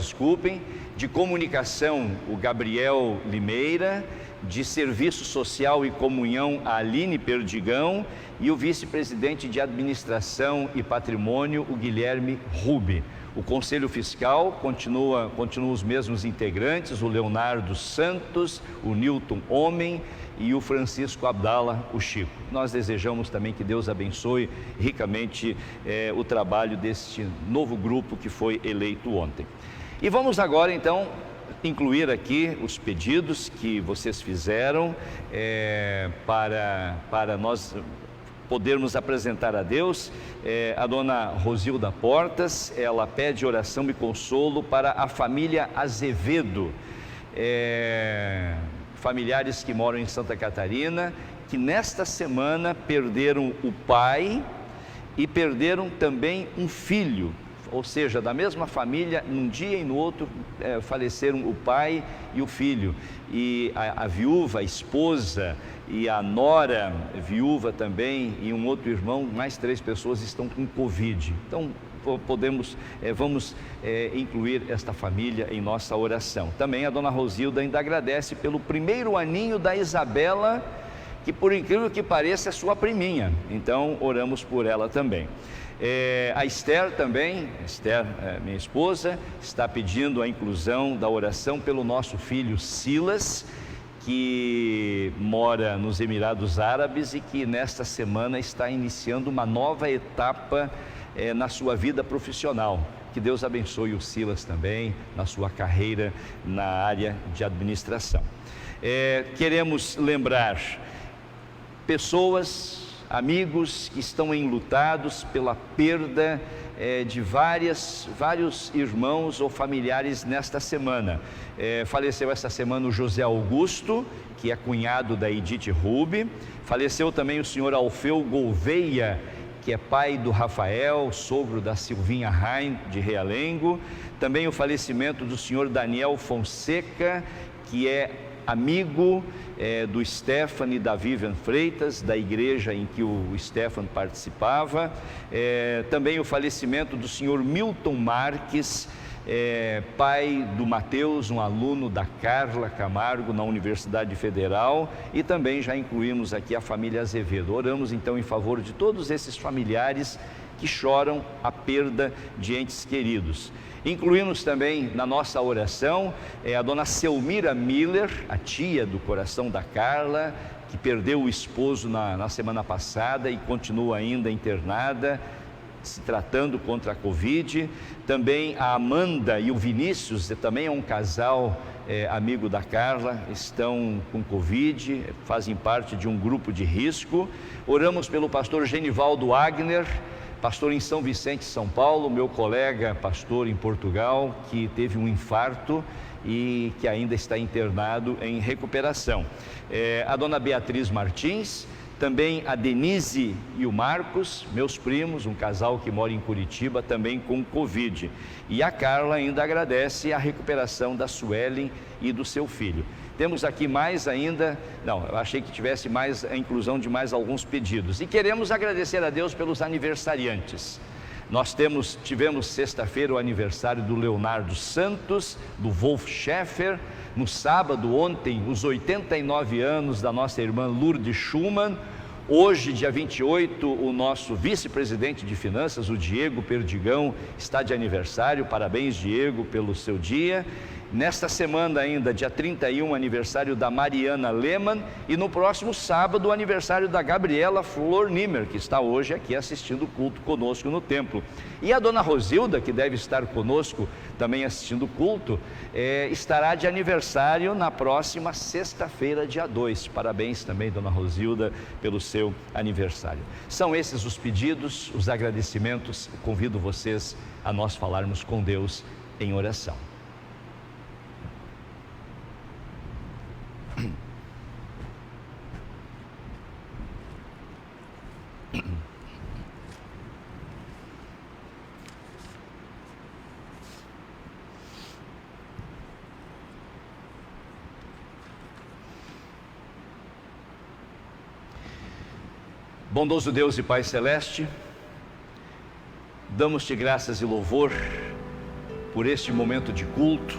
[SPEAKER 2] de comunicação o Gabriel Limeira, de serviço social e comunhão a Aline Perdigão, e o vice-presidente de administração e patrimônio o Guilherme Rubi. O Conselho Fiscal continua os mesmos integrantes, o Leonardo Santos, o Newton Homem e o Francisco Abdala, o Chico. Nós desejamos também que Deus abençoe ricamente o trabalho deste novo grupo que foi eleito ontem. E vamos agora então incluir aqui os pedidos que vocês fizeram para nós podermos apresentar a Deus. A dona Rosilda Portas, ela pede oração e consolo para a família Azevedo, familiares que moram em Santa Catarina, que nesta semana perderam o pai e perderam também um filho. Ou seja, da mesma família, num dia e no outro faleceram o pai e o filho. E a viúva, a esposa e a nora viúva também, e um outro irmão, mais 3 pessoas estão com Covid. Então, vamos incluir esta família em nossa oração. Também a dona Rosilda ainda agradece pelo primeiro aninho da Isabela, que por incrível que pareça é sua priminha. Então, oramos por ela também. A Esther também, minha esposa, está pedindo a inclusão da oração pelo nosso filho Silas, que mora nos Emirados Árabes e que nesta semana está iniciando uma nova etapa na sua vida profissional. Que Deus abençoe o Silas também na sua carreira na área de administração. Queremos lembrar pessoas, amigos que estão enlutados pela perda de vários irmãos ou familiares nesta semana. Faleceu esta semana o José Augusto, que é cunhado da Edith Rubi. Faleceu também o senhor Alfeu Gouveia, que é pai do Rafael, sogro da Silvinha Rain, de Realengo. Também o falecimento do senhor Daniel Fonseca, que é amigo do Stefan e da Vivian Freitas, da igreja em que o Stefan participava. Também o falecimento do senhor Milton Marques, pai do Mateus, um aluno da Carla Camargo na Universidade Federal. E também já incluímos aqui a família Azevedo. Oramos então em favor de todos esses familiares que choram a perda de entes queridos. Incluímos também na nossa oração a dona Selmira Miller, a tia do coração da Carla, que perdeu o esposo na semana passada e continua ainda internada, se tratando contra a Covid. Também a Amanda e o Vinícius, também é um casal amigo da Carla, estão com Covid, fazem parte de um grupo de risco. Oramos pelo pastor Genivaldo Wagner, pastor em São Vicente, São Paulo, meu colega pastor em Portugal, que teve um infarto e que ainda está internado em recuperação. A dona Beatriz Martins também a Denise e o Marcos, meus primos, um casal que mora em Curitiba, também com Covid. E a Carla ainda agradece a recuperação da Suelen e do seu filho. Temos aqui mais ainda, não, eu achei que tivesse mais a inclusão de mais alguns pedidos. E queremos agradecer a Deus pelos aniversariantes. Nós tivemos sexta-feira o aniversário do Leonardo Santos, do Wolf Scheffer. No sábado, ontem, os 89 anos da nossa irmã Lourdes Schumann. Hoje, dia 28, o nosso vice-presidente de finanças, o Diego Perdigão, está de aniversário. Parabéns, Diego, pelo seu dia. Nesta semana ainda, dia 31, aniversário da Mariana Lehmann. E no próximo sábado, o aniversário da Gabriela Flor Nimmer, que está hoje aqui assistindo o culto conosco no templo. E a dona Rosilda, que deve estar conosco também assistindo o culto, estará de aniversário na próxima sexta-feira, dia 2. Parabéns também, dona Rosilda, pelo seu aniversário. São esses os pedidos, os agradecimentos. Convido vocês a nós falarmos com Deus em oração. Bondoso Deus e Pai Celeste, damos-te graças e louvor por este momento de culto,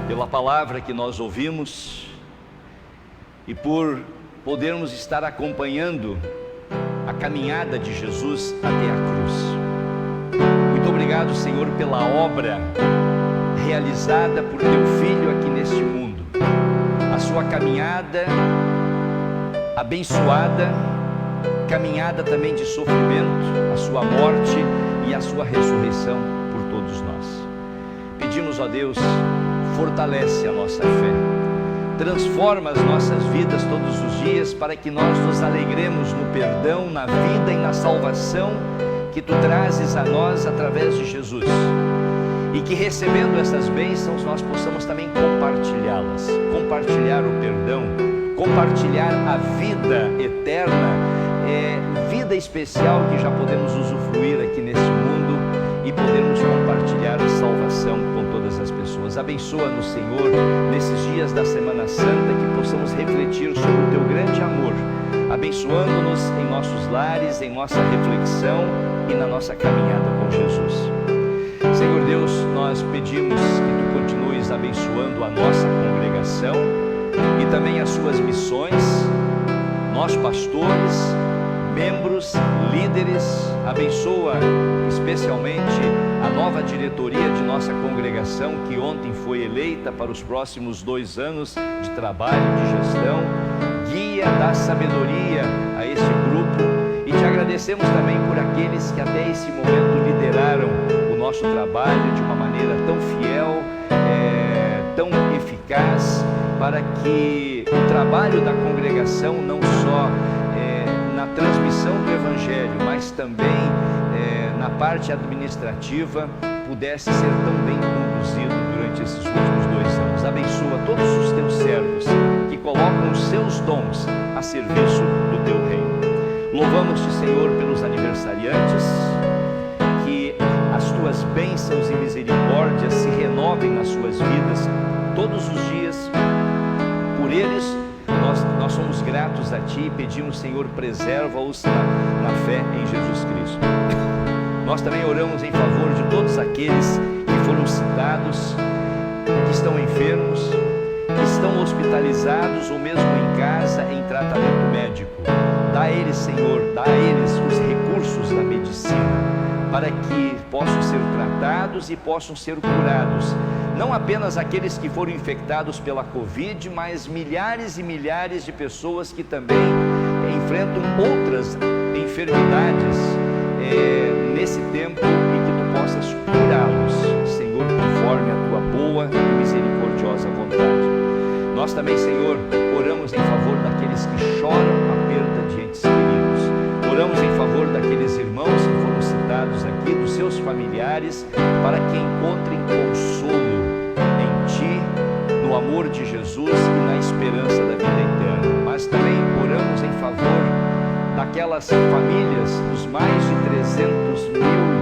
[SPEAKER 2] pela palavra que nós ouvimos e por podermos estar acompanhando a caminhada de Jesus até a cruz. Muito obrigado, Senhor, pela obra realizada por teu Filho aqui neste mundo, a sua caminhada abençoada, caminhada também de sofrimento, a sua morte e a sua ressurreição por todos nós. Pedimos, ó Deus, fortalece a nossa fé, transforma as nossas vidas todos os dias para que nós nos alegremos no perdão, na vida e na salvação que tu trazes a nós através de Jesus, e que recebendo essas bênçãos nós possamos também compartilhá-las, compartilhar o perdão, compartilhar a vida eterna, vida especial que já podemos usufruir aqui neste mundo, e podermos compartilhar a salvação com todas as pessoas. Abençoa-nos, Senhor, nesses dias da Semana Santa, que possamos refletir sobre o teu grande amor, abençoando-nos em nossos lares, em nossa reflexão e na nossa caminhada com Jesus. Senhor Deus, nós pedimos que tu continues abençoando a nossa congregação e também as suas missões, nós pastores, membros, líderes. Abençoa especialmente a nova diretoria de nossa congregação, que ontem foi eleita para os próximos 2 anos de trabalho, de gestão. Guia, dá sabedoria a este grupo, e te agradecemos também por aqueles que até esse momento lideraram o nosso trabalho de uma maneira tão fiel, tão eficaz, para que o trabalho da congregação, não só na transmissão do Evangelho, mas também na parte administrativa, pudesse ser tão bem conduzido durante esses últimos 2 anos. Abençoa todos os teus servos que colocam os seus dons a serviço do teu reino. Louvamos-te, Senhor, pelos aniversariantes, que as tuas bênçãos e misericórdias se renovem nas suas vidas todos os dias. Por eles nós somos gratos a Ti e pedimos, Senhor, preserva-os na fé em Jesus Cristo. Nós também oramos em favor de todos aqueles que foram citados, que estão enfermos, que estão hospitalizados ou mesmo em casa em tratamento médico. Dá a eles, Senhor, dá a eles os recursos da medicina, para que possam ser tratados e possam ser curados. Não apenas aqueles que foram infectados pela Covid, mas milhares e milhares de pessoas que também enfrentam outras enfermidades nesse tempo, e que tu possas curá-los, Senhor, conforme a tua boa e misericordiosa vontade. Nós também, Senhor, oramos em favor daqueles que choram a perda de entes queridos. Oramos em favor daqueles irmãos que foram citados aqui, dos seus familiares, para que encontrem consolo em Ti, no amor de Jesus e na esperança da vida eterna. Mas também oramos em favor aquelas famílias, dos mais de 300 mil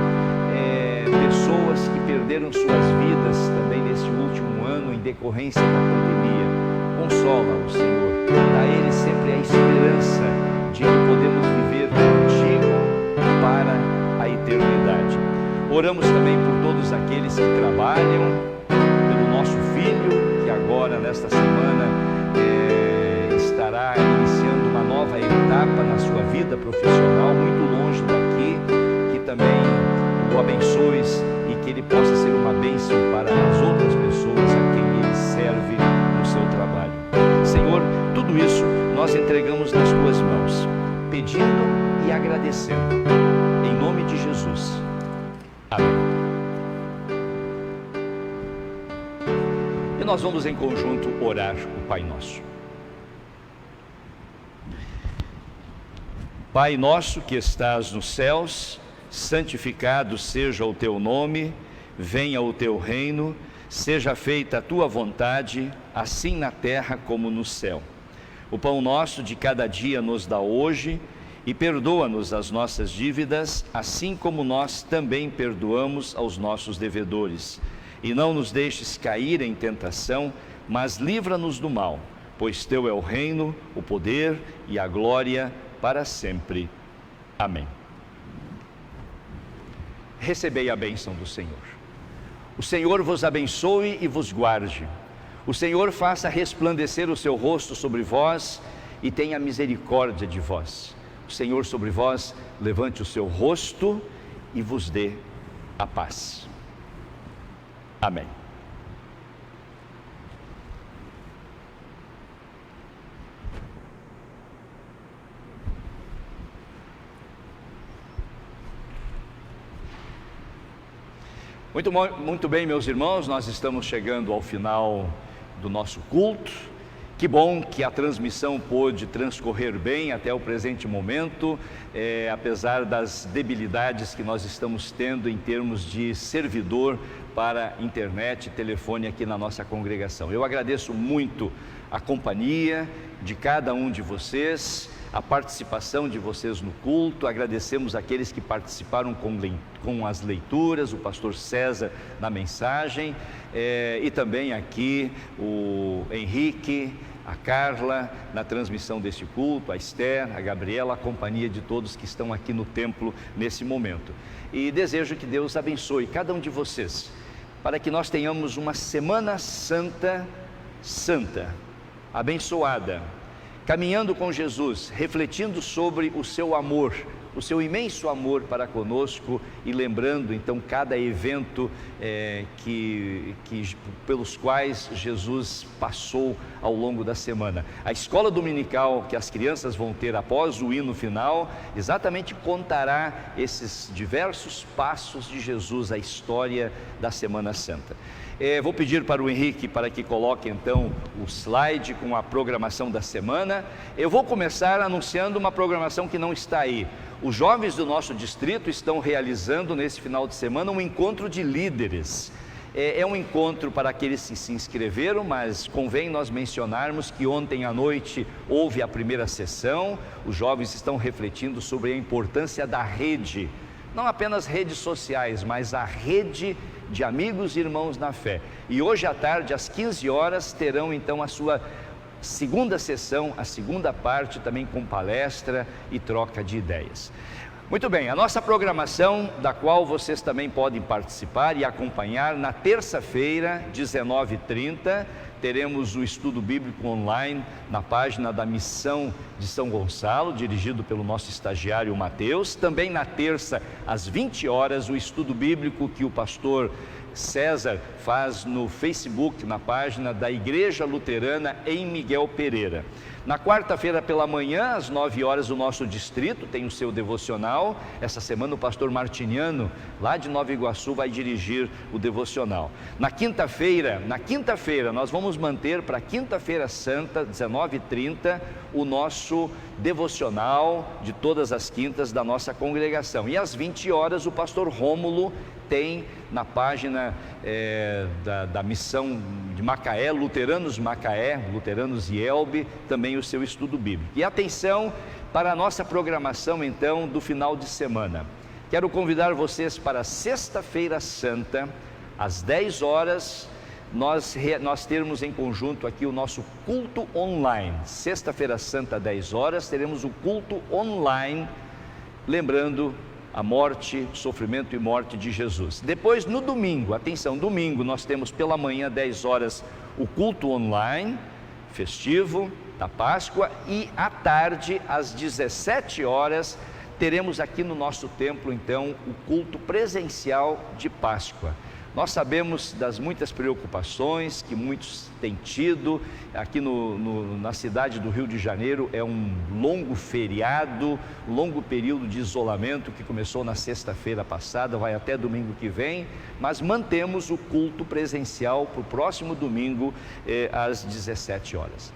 [SPEAKER 2] pessoas que perderam suas vidas também nesse último ano em decorrência da pandemia. Consola-os, Senhor, dá a eles sempre a esperança de que podemos viver contigo para a eternidade. Oramos também por todos aqueles que trabalham, pelo nosso filho, que agora, nesta semana, estará iniciando uma nova etapa na sua vida profissional, muito longe daqui, que também o abençoes e que ele possa ser uma bênção para as outras pessoas a quem ele serve no seu trabalho. Senhor, tudo isso nós entregamos nas tuas mãos, pedindo e agradecendo, em nome de Jesus. Amém. E nós vamos em conjunto orar o Pai Nosso. Pai nosso que estás nos céus, santificado seja o teu nome, venha o teu reino, seja feita a tua vontade, assim na terra como no céu. O pão nosso de cada dia nos dá hoje, e perdoa-nos as nossas dívidas, assim como nós também perdoamos aos nossos devedores. E não nos deixes cair em tentação, mas livra-nos do mal, pois teu é o reino, o poder e a glória para sempre. Amém. Recebei a bênção do Senhor. O Senhor vos abençoe e vos guarde. O Senhor faça resplandecer o seu rosto sobre vós e tenha misericórdia de vós. O Senhor sobre vós levante o seu rosto e vos dê a paz. Amém. Muito bem, meus irmãos, nós estamos chegando ao final do nosso culto. Que bom que a transmissão pôde transcorrer bem até o presente momento, apesar das debilidades que nós estamos tendo em termos de servidor para internet e telefone aqui na nossa congregação. Eu agradeço muito a companhia de cada um de vocês, a participação de vocês no culto. Agradecemos aqueles que participaram com as leituras, o pastor César na mensagem, e também aqui o Henrique, a Carla na transmissão deste culto, a Esther, a Gabriela, a companhia de todos que estão aqui no templo nesse momento. E desejo que Deus abençoe cada um de vocês, para que nós tenhamos uma Semana Santa, abençoada, caminhando com Jesus, refletindo sobre o seu amor, o seu imenso amor para conosco, e lembrando então cada evento pelos quais Jesus passou ao longo da semana. A escola dominical que as crianças vão ter após o hino final, exatamente contará esses diversos passos de Jesus, a história da Semana Santa. Vou pedir para o Henrique para que coloque então o slide com a programação da semana. Eu vou começar anunciando uma programação que não está aí. Os jovens do nosso distrito estão realizando nesse final de semana um encontro de líderes. É um encontro para aqueles que se inscreveram, mas convém nós mencionarmos que ontem à noite houve a primeira sessão. Os jovens estão refletindo sobre a importância da rede, não apenas redes sociais, mas a rede de amigos e irmãos na fé. E hoje à tarde, às 15 horas, terão então a sua segunda sessão, a segunda parte, também com palestra e troca de ideias. Muito bem, a nossa programação, da qual vocês também podem participar e acompanhar, na terça-feira, 19h30, teremos o estudo bíblico online na página da Missão de São Gonçalo, dirigido pelo nosso estagiário Mateus. Também na terça, às 20 horas, o estudo bíblico que o pastor César faz no Facebook, na página da Igreja Luterana em Miguel Pereira. Na quarta-feira pela manhã, às 9 horas, o nosso distrito tem o seu devocional. Essa semana o pastor Martiniano, lá de Nova Iguaçu, vai dirigir o devocional. Na quinta-feira, nós vamos manter para quinta-feira santa, 19h30, o nosso devocional de todas as quintas da nossa congregação. E às 20 horas, o pastor Rômulo tem na página da missão de Macaé, Luteranos Macaé, Luteranos Yelbe, também também o seu estudo bíblico. E atenção para a nossa programação então do final de semana. Quero convidar vocês para sexta-feira santa, às 10 horas, nós termos em conjunto aqui o nosso culto online. Sexta-feira santa, 10 horas, teremos o culto online, lembrando a morte, sofrimento e morte de Jesus. Depois, no domingo, atenção, domingo nós temos pela manhã, 10 horas, o culto online, festivo da Páscoa, e à tarde, às 17 horas, teremos aqui no nosso templo, então, o culto presencial de Páscoa. Nós sabemos das muitas preocupações que muitos têm tido. Aqui na cidade do Rio de Janeiro é um longo feriado, longo período de isolamento que começou na sexta-feira passada, vai até domingo que vem, mas mantemos o culto presencial para o próximo domingo, às 17 horas.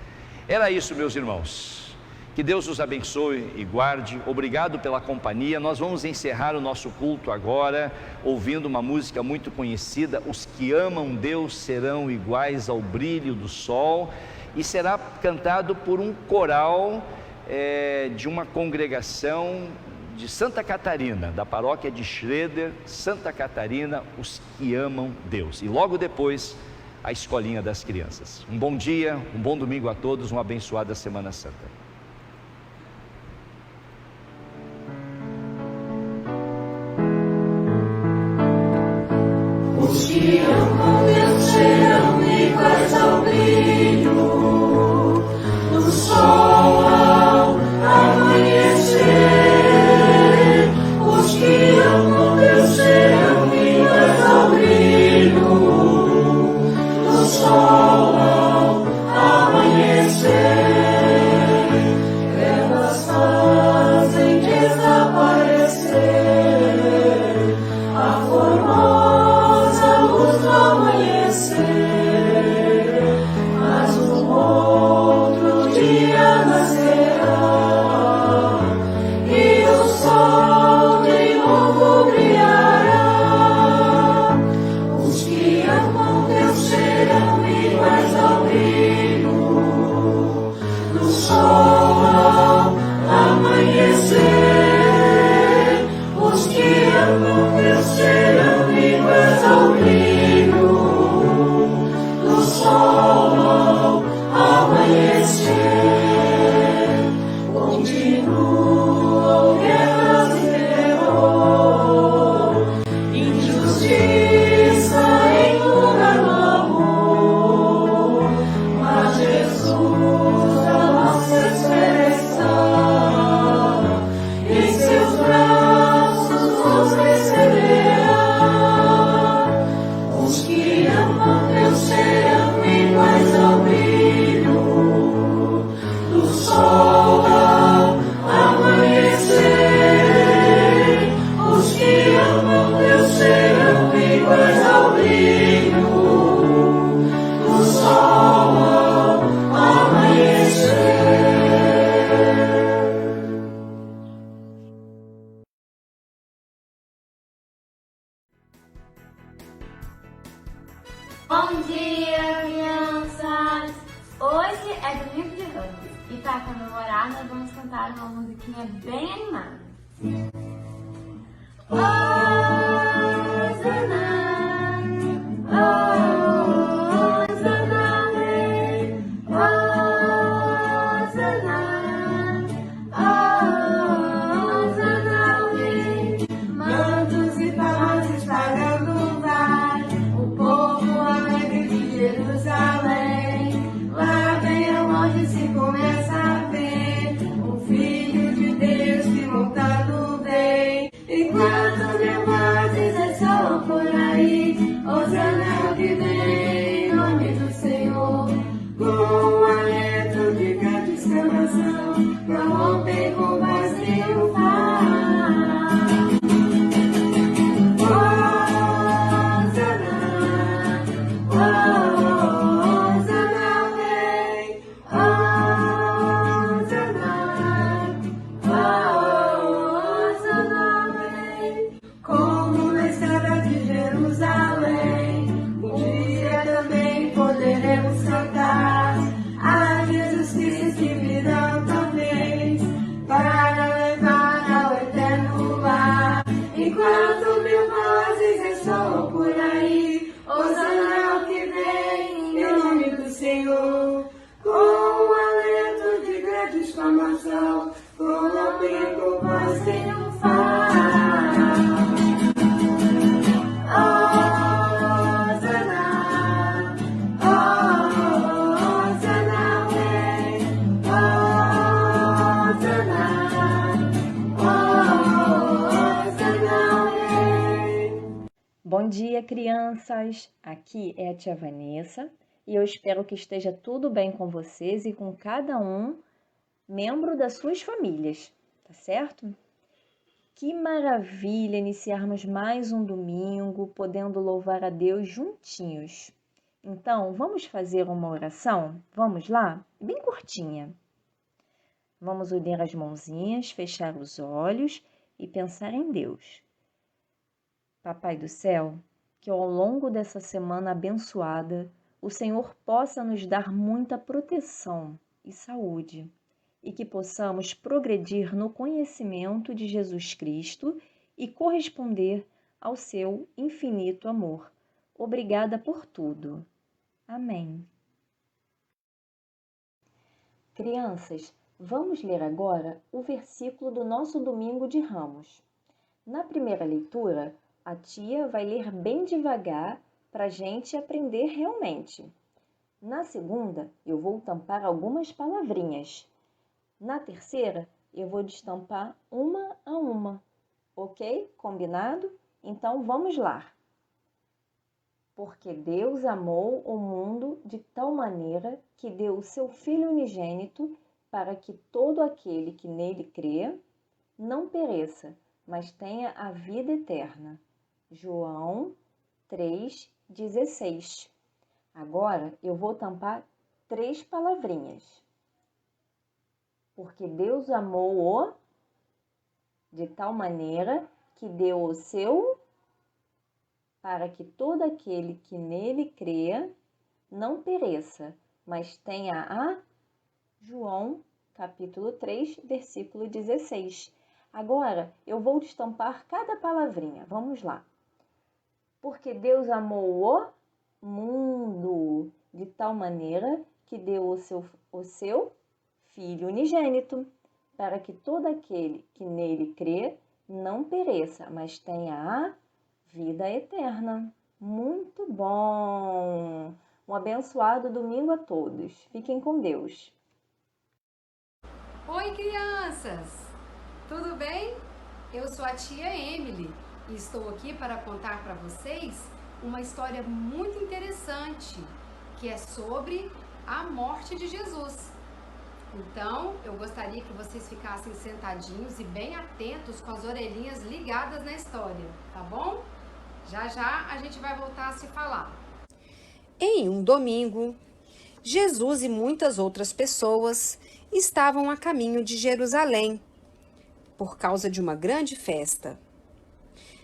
[SPEAKER 2] Era isso, meus irmãos. Que Deus os abençoe e guarde. Obrigado pela companhia. Nós vamos encerrar o nosso culto agora ouvindo uma música muito conhecida, Os que amam Deus serão iguais ao brilho do sol, e será cantado por um coral de uma congregação de Santa Catarina, da paróquia de Schroeder, Santa Catarina, Os que amam Deus. E logo depois, a escolinha das crianças. Um bom dia, um bom domingo a todos, uma abençoada Semana Santa.
[SPEAKER 8] Os que amam Deus serão iguais ao brilho do sol ao amanhecer. Os que amam Deus serão iguais ao brilho do sol ao amanhecer. Elas fazem desaparecer a formosa luz do amanhecer, mas um outro dia nascerá e o sol de novo brilhará. Os que amam Deus serão iguais ao brilho do sol ao amanhecer. Os que amam Deus serão iguais ao brilho do sol ao amanhecer. Continuam guerras e terror, injustiça em lugar do amor, mas Jesus a nossa espera está, em seus braços nos receberá. Os que amam Deus serão iguais ao brilho do sol ao amanhecer. Os que amam Deus serão iguais ao brilho do sol ao amanhecer.
[SPEAKER 9] Bom dia, crianças! Hoje é domingo de Ramos e para comemorar nós vamos cantar uma musiquinha bem animada. Hosana, Hosana, Hosana, Hosana, mantos e palmas espalhando vai, o povo alegre de Jerusalém. Lá bem longe se começa a ver o Filho de Deus que montado vem. Enquanto mil vozes ressoam por aí, Hosana é o que vem, em nome do Senhor. Com um alento de grande exclamação, prorrompem com voz triunfal. Hosana, Hosana vem, Hosana, Hosana vem. Como na estrada de Jerusalém, um dia também poderemos cantar a Jesus Cristo que
[SPEAKER 10] Bom dia, crianças! Aqui é a tia Vanessa e eu espero que esteja tudo bem com vocês e com cada um membro das suas famílias, tá certo? Que maravilha iniciarmos mais um domingo podendo louvar a Deus juntinhos. Então, vamos fazer uma oração? Vamos lá? Bem curtinha. Vamos unir as mãozinhas, fechar os olhos e pensar em Deus. Papai do céu, que ao longo dessa semana abençoada, o Senhor possa nos dar muita proteção e saúde e que possamos progredir no conhecimento de Jesus Cristo e corresponder ao seu infinito amor. Obrigada por tudo. Amém. Crianças, vamos ler agora o versículo do nosso Domingo de Ramos. Na primeira leitura, a tia vai ler bem devagar para a gente aprender realmente. Na segunda, eu vou tampar algumas palavrinhas. Na terceira, eu vou destampar uma a uma. Ok? Combinado? Então, vamos lá. Porque Deus amou o mundo de tal maneira que deu o seu Filho unigênito para que todo aquele que nele crê não pereça, mas tenha a vida eterna. João 3,16. Agora eu vou tampar 3 palavrinhas. Porque Deus amou-o de tal maneira que deu o seu para que todo aquele que nele creia não pereça, mas tenha a João capítulo 3, versículo 16. Agora eu vou destampar cada palavrinha. Vamos lá. Porque Deus amou o mundo de tal maneira que deu o seu Filho unigênito, para que todo aquele que nele crê não pereça, mas tenha a vida eterna. Muito bom! Um abençoado domingo a todos. Fiquem com Deus.
[SPEAKER 11] Oi, crianças! Tudo bem? Eu sou a tia Emily e estou aqui para contar para vocês uma história muito interessante, que é sobre a morte de Jesus. Então, eu gostaria que vocês ficassem sentadinhos e bem atentos com as orelhinhas ligadas na história, tá bom? Já já a gente vai voltar a se falar.
[SPEAKER 12] Em um domingo, Jesus e muitas outras pessoas estavam a caminho de Jerusalém, por causa de uma grande festa.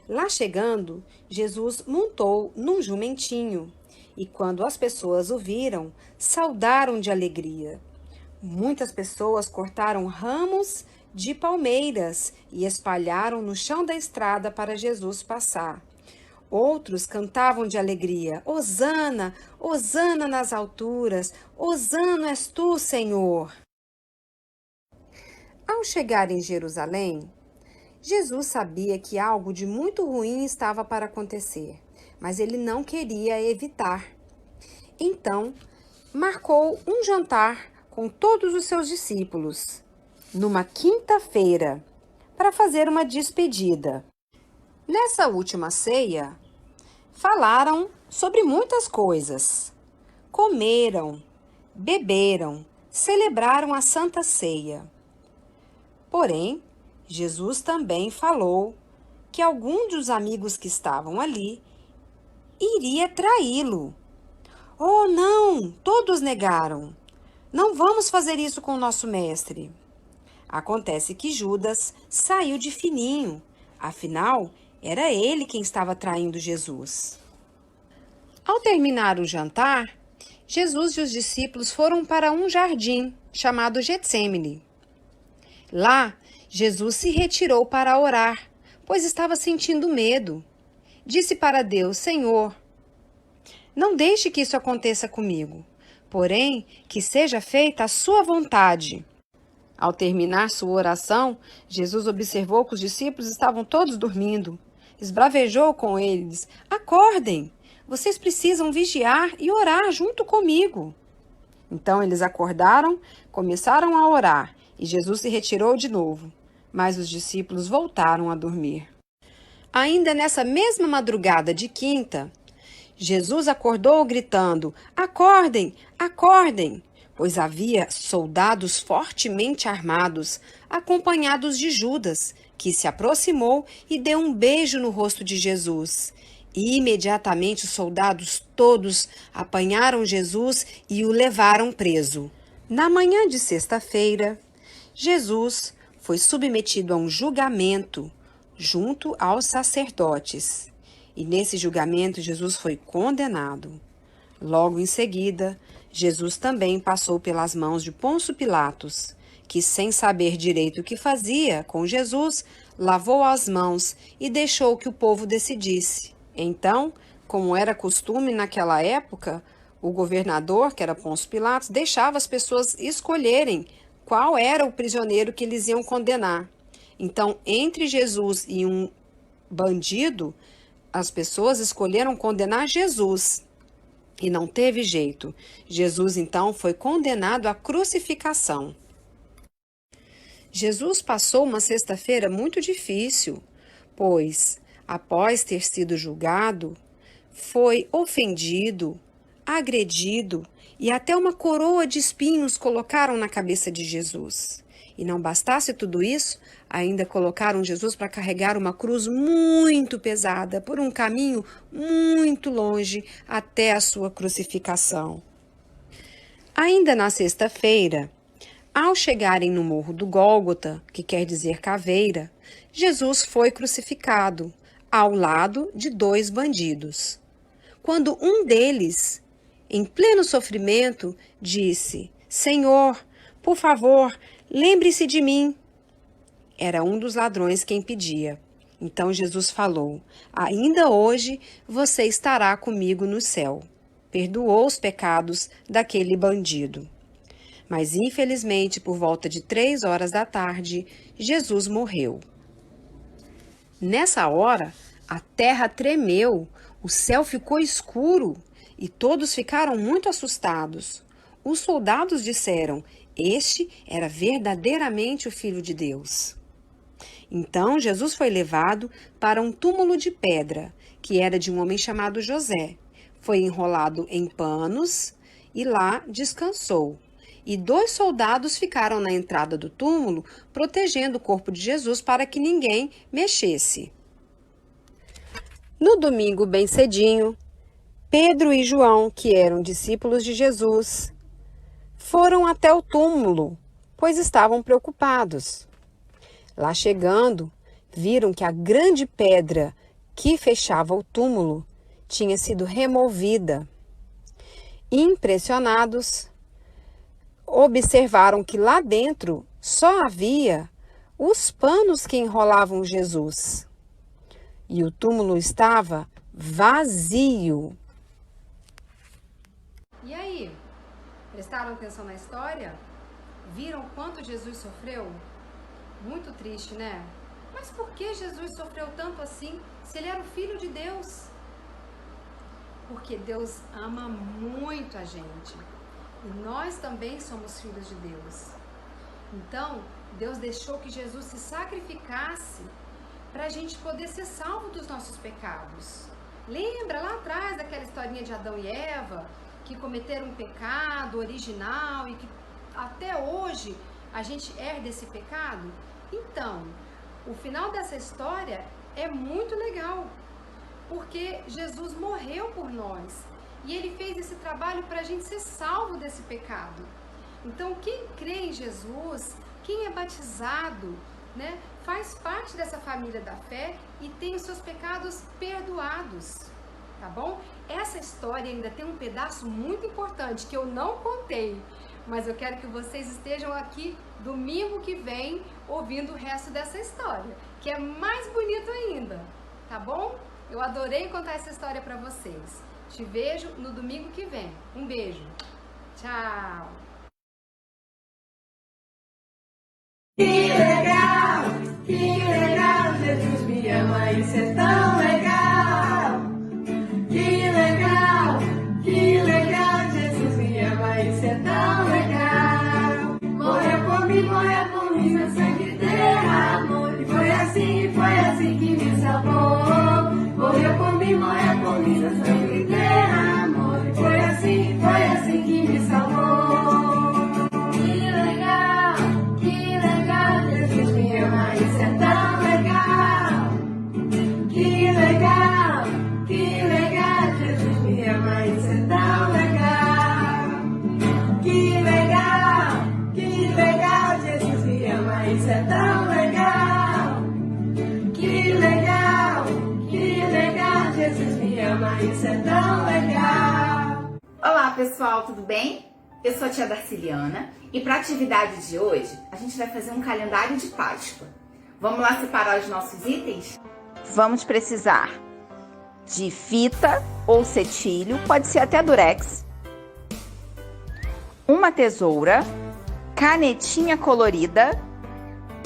[SPEAKER 12] Lá chegando, Jesus montou num jumentinho, e quando as pessoas o viram, saudaram de alegria. Muitas pessoas cortaram ramos de palmeiras e espalharam no chão da estrada para Jesus passar. Outros cantavam de alegria: Hosana, Hosana nas alturas, Hosana és tu, Senhor. Ao chegar em Jerusalém, Jesus sabia que algo de muito ruim estava para acontecer, mas ele não queria evitar. Então, marcou um jantar com todos os seus discípulos, numa quinta-feira, para fazer uma despedida. Nessa última ceia, falaram sobre muitas coisas. Comeram, beberam, celebraram a Santa Ceia. Porém, Jesus também falou que algum dos amigos que estavam ali iria traí-lo. Oh, não! Todos negaram. Não vamos fazer isso com o nosso mestre. Acontece que Judas saiu de fininho. Afinal, era ele quem estava traindo Jesus. Ao terminar o jantar, Jesus e os discípulos foram para um jardim chamado Getsêmani. Lá, Jesus se retirou para orar, pois estava sentindo medo. Disse para Deus: Senhor, não deixe que isso aconteça comigo, porém que seja feita a sua vontade. Ao terminar sua oração, Jesus observou que os discípulos estavam todos dormindo. Esbravejou com eles: Acordem! Vocês precisam vigiar e orar junto comigo. Então eles acordaram, começaram a orar, e Jesus se retirou de novo. Mas os discípulos voltaram a dormir. Ainda nessa mesma madrugada de quinta, Jesus acordou gritando: "Acordem, acordem!", pois havia soldados fortemente armados, acompanhados de Judas, que se aproximou e deu um beijo no rosto de Jesus. E imediatamente os soldados todos apanharam Jesus e o levaram preso. Na manhã de sexta-feira, Jesus foi submetido a um julgamento junto aos sacerdotes. E nesse julgamento, Jesus foi condenado. Logo em seguida, Jesus também passou pelas mãos de Pôncio Pilatos, que, sem saber direito o que fazia com Jesus, lavou as mãos e deixou que o povo decidisse. Então, como era costume naquela época, o governador, que era Pôncio Pilatos, deixava as pessoas escolherem qual era o prisioneiro que eles iam condenar. Então, entre Jesus e um bandido, as pessoas escolheram condenar Jesus. E não teve jeito. Jesus, então, foi condenado à crucificação. Jesus passou uma sexta-feira muito difícil, pois, após ter sido julgado, foi ofendido, agredido e até uma coroa de espinhos colocaram na cabeça de Jesus. E não bastasse tudo isso, ainda colocaram Jesus para carregar uma cruz muito pesada por um caminho muito longe até a sua crucificação. Ainda na sexta-feira, ao chegarem no Morro do Gólgota, que quer dizer caveira, Jesus foi crucificado ao lado de 2 bandidos. Quando um deles, em pleno sofrimento, disse: "Senhor, por favor, lembre-se de mim." Era um dos ladrões quem pedia. Então Jesus falou: "Ainda hoje você estará comigo no céu." Perdoou os pecados daquele bandido. Mas infelizmente, por volta de 3 horas da tarde, Jesus morreu. Nessa hora, a terra tremeu, o céu ficou escuro e todos ficaram muito assustados. Os soldados disseram: "Este era verdadeiramente o Filho de Deus." Então Jesus foi levado para um túmulo de pedra, que era de um homem chamado José. Foi enrolado em panos e lá descansou. E 2 soldados ficaram na entrada do túmulo, protegendo o corpo de Jesus para que ninguém mexesse. No domingo, bem cedinho, Pedro e João, que eram discípulos de Jesus, foram até o túmulo, pois estavam preocupados. Lá chegando, viram que a grande pedra que fechava o túmulo tinha sido removida. Impressionados, observaram que lá dentro só havia os panos que enrolavam Jesus. E o túmulo estava vazio.
[SPEAKER 11] E aí? Prestaram atenção na história? Viram quanto Jesus sofreu? Muito triste, né? Mas por que Jesus sofreu tanto assim, se ele era o Filho de Deus? Porque Deus ama muito a gente. E nós também somos filhos de Deus. Então, Deus deixou que Jesus se sacrificasse para a gente poder ser salvo dos nossos pecados. Lembra lá atrás daquela historinha de Adão e Eva, que cometeram um pecado original e que até hoje a gente herda esse pecado? Então, o final dessa história é muito legal, porque Jesus morreu por nós. E ele fez esse trabalho para a gente ser salvo desse pecado. Então, quem crê em Jesus, quem é batizado, né, faz parte dessa família da fé e tem os seus pecados perdoados, tá bom? Essa história ainda tem um pedaço muito importante que eu não contei, mas eu quero que vocês estejam aqui domingo que vem ouvindo o resto dessa história, que é mais bonito ainda, tá bom? Eu adorei contar essa história para vocês. Te vejo no domingo que vem. Um beijo. Tchau.
[SPEAKER 9] Que legal, Jesus me ama, isso é tão legal. Que legal, Jesus me ama, isso é tão legal. Morreu por mim, meu sangue derramou. E foi assim que me salvou. mimo é comida, sangue derramou. Foi assim que me salvou. Que legal, Jesus me ama, isso é tão legal. Que legal, Jesus me ama, isso é tão legal. Que legal, Jesus me ama, isso é tão legal. Que legal, Jesus me ama, isso é tão legal.
[SPEAKER 13] Olá pessoal, tudo bem? Eu sou a tia Darciliana e para a atividade de hoje a gente vai fazer um calendário de Páscoa. Vamos lá separar os nossos itens? Vamos precisar de fita ou cetilho, pode ser até durex, uma tesoura, canetinha colorida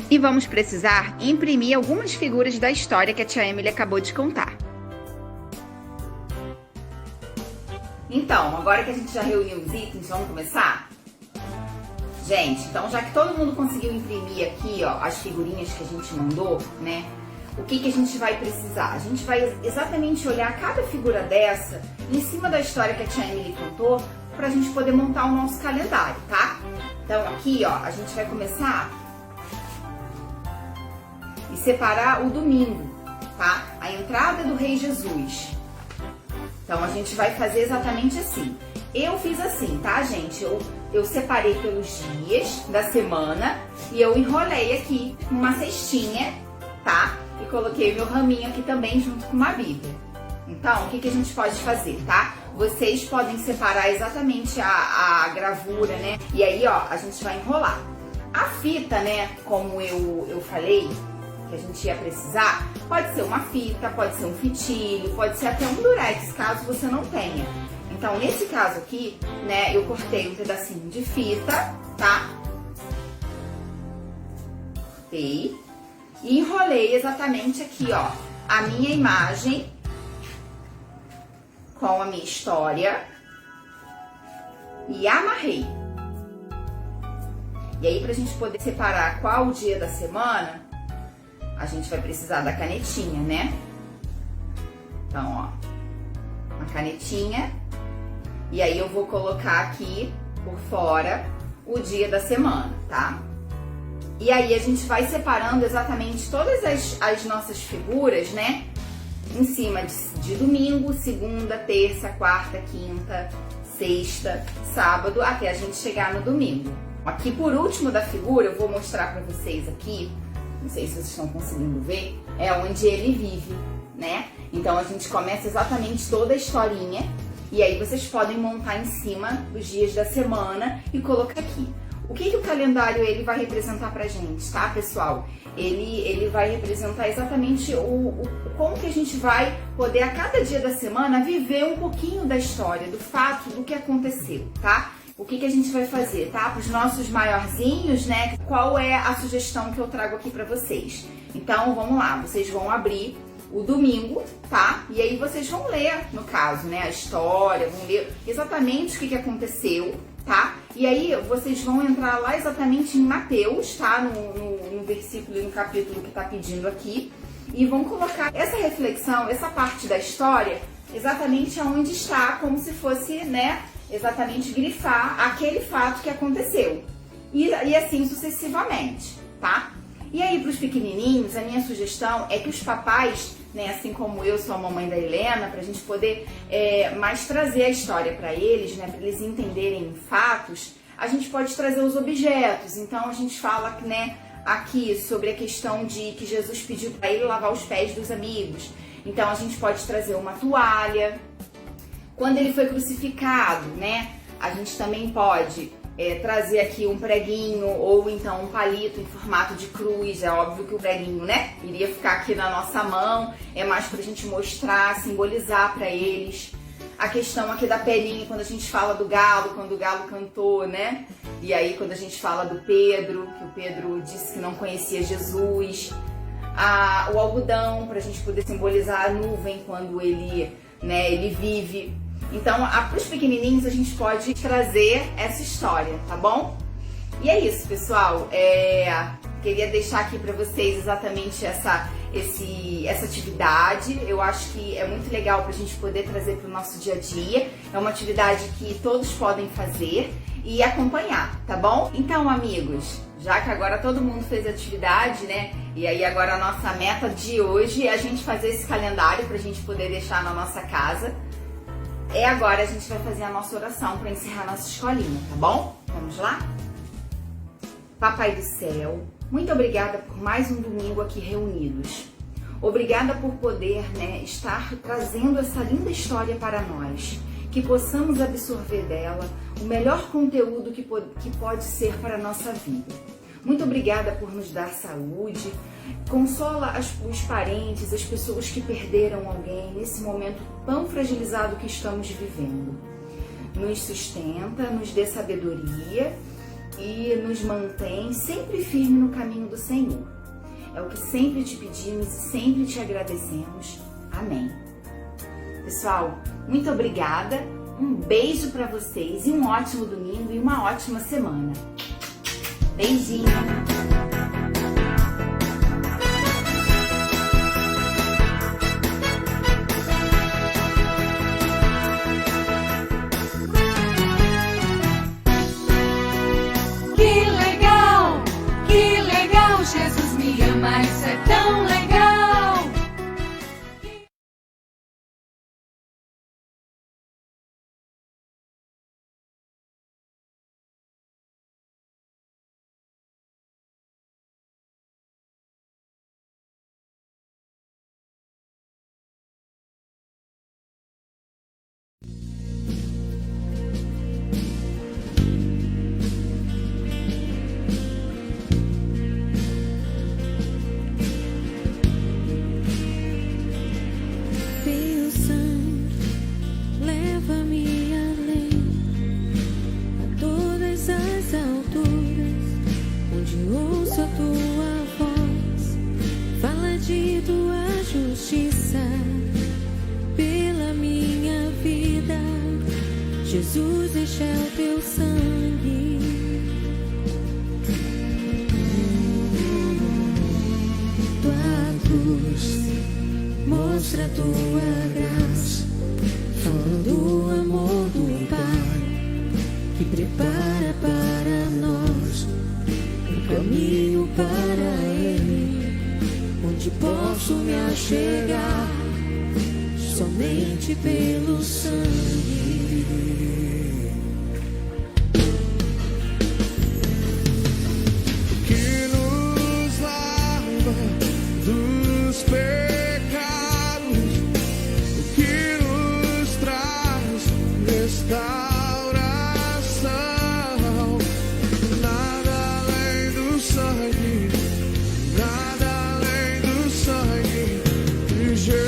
[SPEAKER 13] e vamos precisar imprimir algumas figuras da história que a tia Emily acabou de contar. Então, agora que a gente já reuniu os itens, vamos começar? Gente, então já que todo mundo conseguiu imprimir aqui, ó, as figurinhas que a gente mandou, né? O que a gente vai precisar? A gente vai exatamente olhar cada figura dessa em cima da história que a tia Emily contou pra gente poder montar o nosso calendário, tá? Então aqui, ó, a gente vai começar e separar o domingo, tá? A entrada do Rei Jesus. Então, a gente vai fazer exatamente assim. Eu fiz assim, tá, gente? Eu separei pelos dias da semana e eu enrolei aqui numa cestinha, tá? E coloquei meu raminho aqui também junto com uma Bíblia. Então, o que a gente pode fazer, tá? Vocês podem separar exatamente a gravura, né? E aí, ó, a gente vai enrolar. A fita, né, como eu falei, que a gente ia precisar, pode ser uma fita, pode ser um fitilho, pode ser até um durex, caso você não tenha. Então, nesse caso aqui, né, eu cortei um pedacinho de fita, tá? Cortei e enrolei exatamente aqui, ó, a minha imagem com a minha história e amarrei. E aí, pra gente poder separar qual o dia da semana, a gente vai precisar da canetinha, né? Então, ó, uma canetinha. E aí eu vou colocar aqui por fora o dia da semana, tá? E aí a gente vai separando exatamente todas as nossas figuras, né? Em cima de domingo, segunda, terça, quarta, quinta, sexta, sábado, até a gente chegar no domingo. Aqui por último da figura, eu vou mostrar pra vocês aqui, não sei se vocês estão conseguindo ver, é onde ele vive, né? Então a gente começa exatamente toda a historinha e aí vocês podem montar em cima dos dias da semana e colocar aqui. O que o calendário ele vai representar pra gente, tá, pessoal? Ele vai representar exatamente como que a gente vai poder a cada dia da semana viver um pouquinho da história, do fato, do que aconteceu, tá? O que a gente vai fazer, tá? Para os nossos maiorzinhos, né? Qual é a sugestão que eu trago aqui para vocês? Então, vamos lá. Vocês vão abrir o domingo, tá? E aí vocês vão ler, no caso, né? A história, vão ler exatamente o que aconteceu, tá? E aí vocês vão entrar lá exatamente em Mateus, tá? No versículo e no capítulo que tá pedindo aqui. E vão colocar essa reflexão, essa parte da história, exatamente onde está, como se fosse, né? Exatamente grifar aquele fato que aconteceu. E assim sucessivamente, tá? E aí, para os pequenininhos, a minha sugestão é que os papais, né, assim como eu sou a mamãe da Helena, para a gente poder mais trazer a história para eles, né, para eles entenderem fatos, a gente pode trazer os objetos. Então, a gente fala, né, aqui sobre a questão de que Jesus pediu para ele lavar os pés dos amigos. Então, a gente pode trazer uma toalha. Quando ele foi crucificado, né, a gente também pode trazer aqui um preguinho ou então um palito em formato de cruz. É óbvio que o preguinho, né, iria ficar aqui na nossa mão, é mais pra gente mostrar, simbolizar para eles. A questão aqui da pelinha, quando a gente fala do galo, quando o galo cantou, né, e aí quando a gente fala do Pedro, que o Pedro disse que não conhecia Jesus. O algodão, pra gente poder simbolizar a nuvem quando ele, né, ele vive. Então, para os pequenininhos, a gente pode trazer essa história, tá bom? E é isso, pessoal. Queria deixar aqui para vocês exatamente essa atividade. Eu acho que é muito legal para a gente poder trazer para o nosso dia a dia. É uma atividade que todos podem fazer e acompanhar, tá bom? Então, amigos, já que agora todo mundo fez a atividade, né? E aí agora a nossa meta de hoje é a gente fazer esse calendário para a gente poder deixar na nossa casa. Agora a gente vai fazer a nossa oração para encerrar a nossa escolinha, tá bom? Vamos lá? Papai do céu, muito obrigada por mais um domingo aqui reunidos. Obrigada por poder, estar trazendo essa linda história para nós. Que possamos absorver dela o melhor conteúdo que pode ser para a nossa vida. Muito obrigada por nos dar saúde. Consola os parentes, as pessoas que perderam alguém nesse momento tão fragilizado que estamos vivendo. Nos sustenta, nos dê sabedoria e nos mantém sempre firme no caminho do Senhor. É o que sempre te pedimos e sempre te agradecemos. Amém. Pessoal, muito obrigada, um beijo para vocês e um ótimo domingo e uma ótima semana. Beijinho!
[SPEAKER 8] Que legal, Jesus me ama, isso é tão legal.
[SPEAKER 14] Jesus, este é o teu sangue. Tua cruz mostra a tua graça, fala do amor do Pai que prepara para nós um caminho para Ele, onde posso me achegar somente pelo sangue.
[SPEAKER 7] Que nos lava dos pecados, o que nos traz restauração. Nada além do sangue, nada além do sangue de Jesus.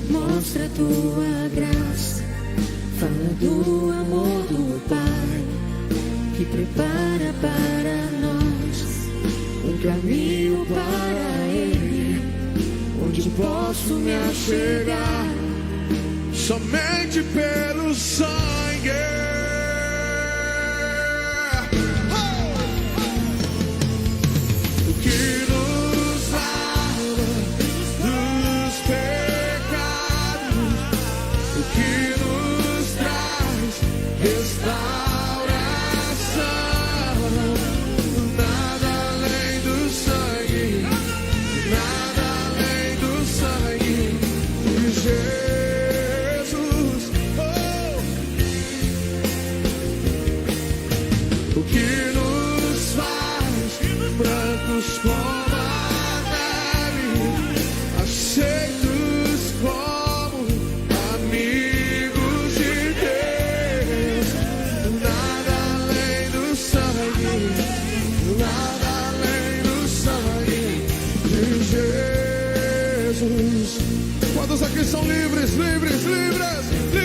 [SPEAKER 14] Mostra a tua graça, fala do amor do Pai que prepara para nós um caminho para Ele, onde posso me achegar
[SPEAKER 7] somente pelo sangue.
[SPEAKER 6] Quantos aqui são livres, livres, livres,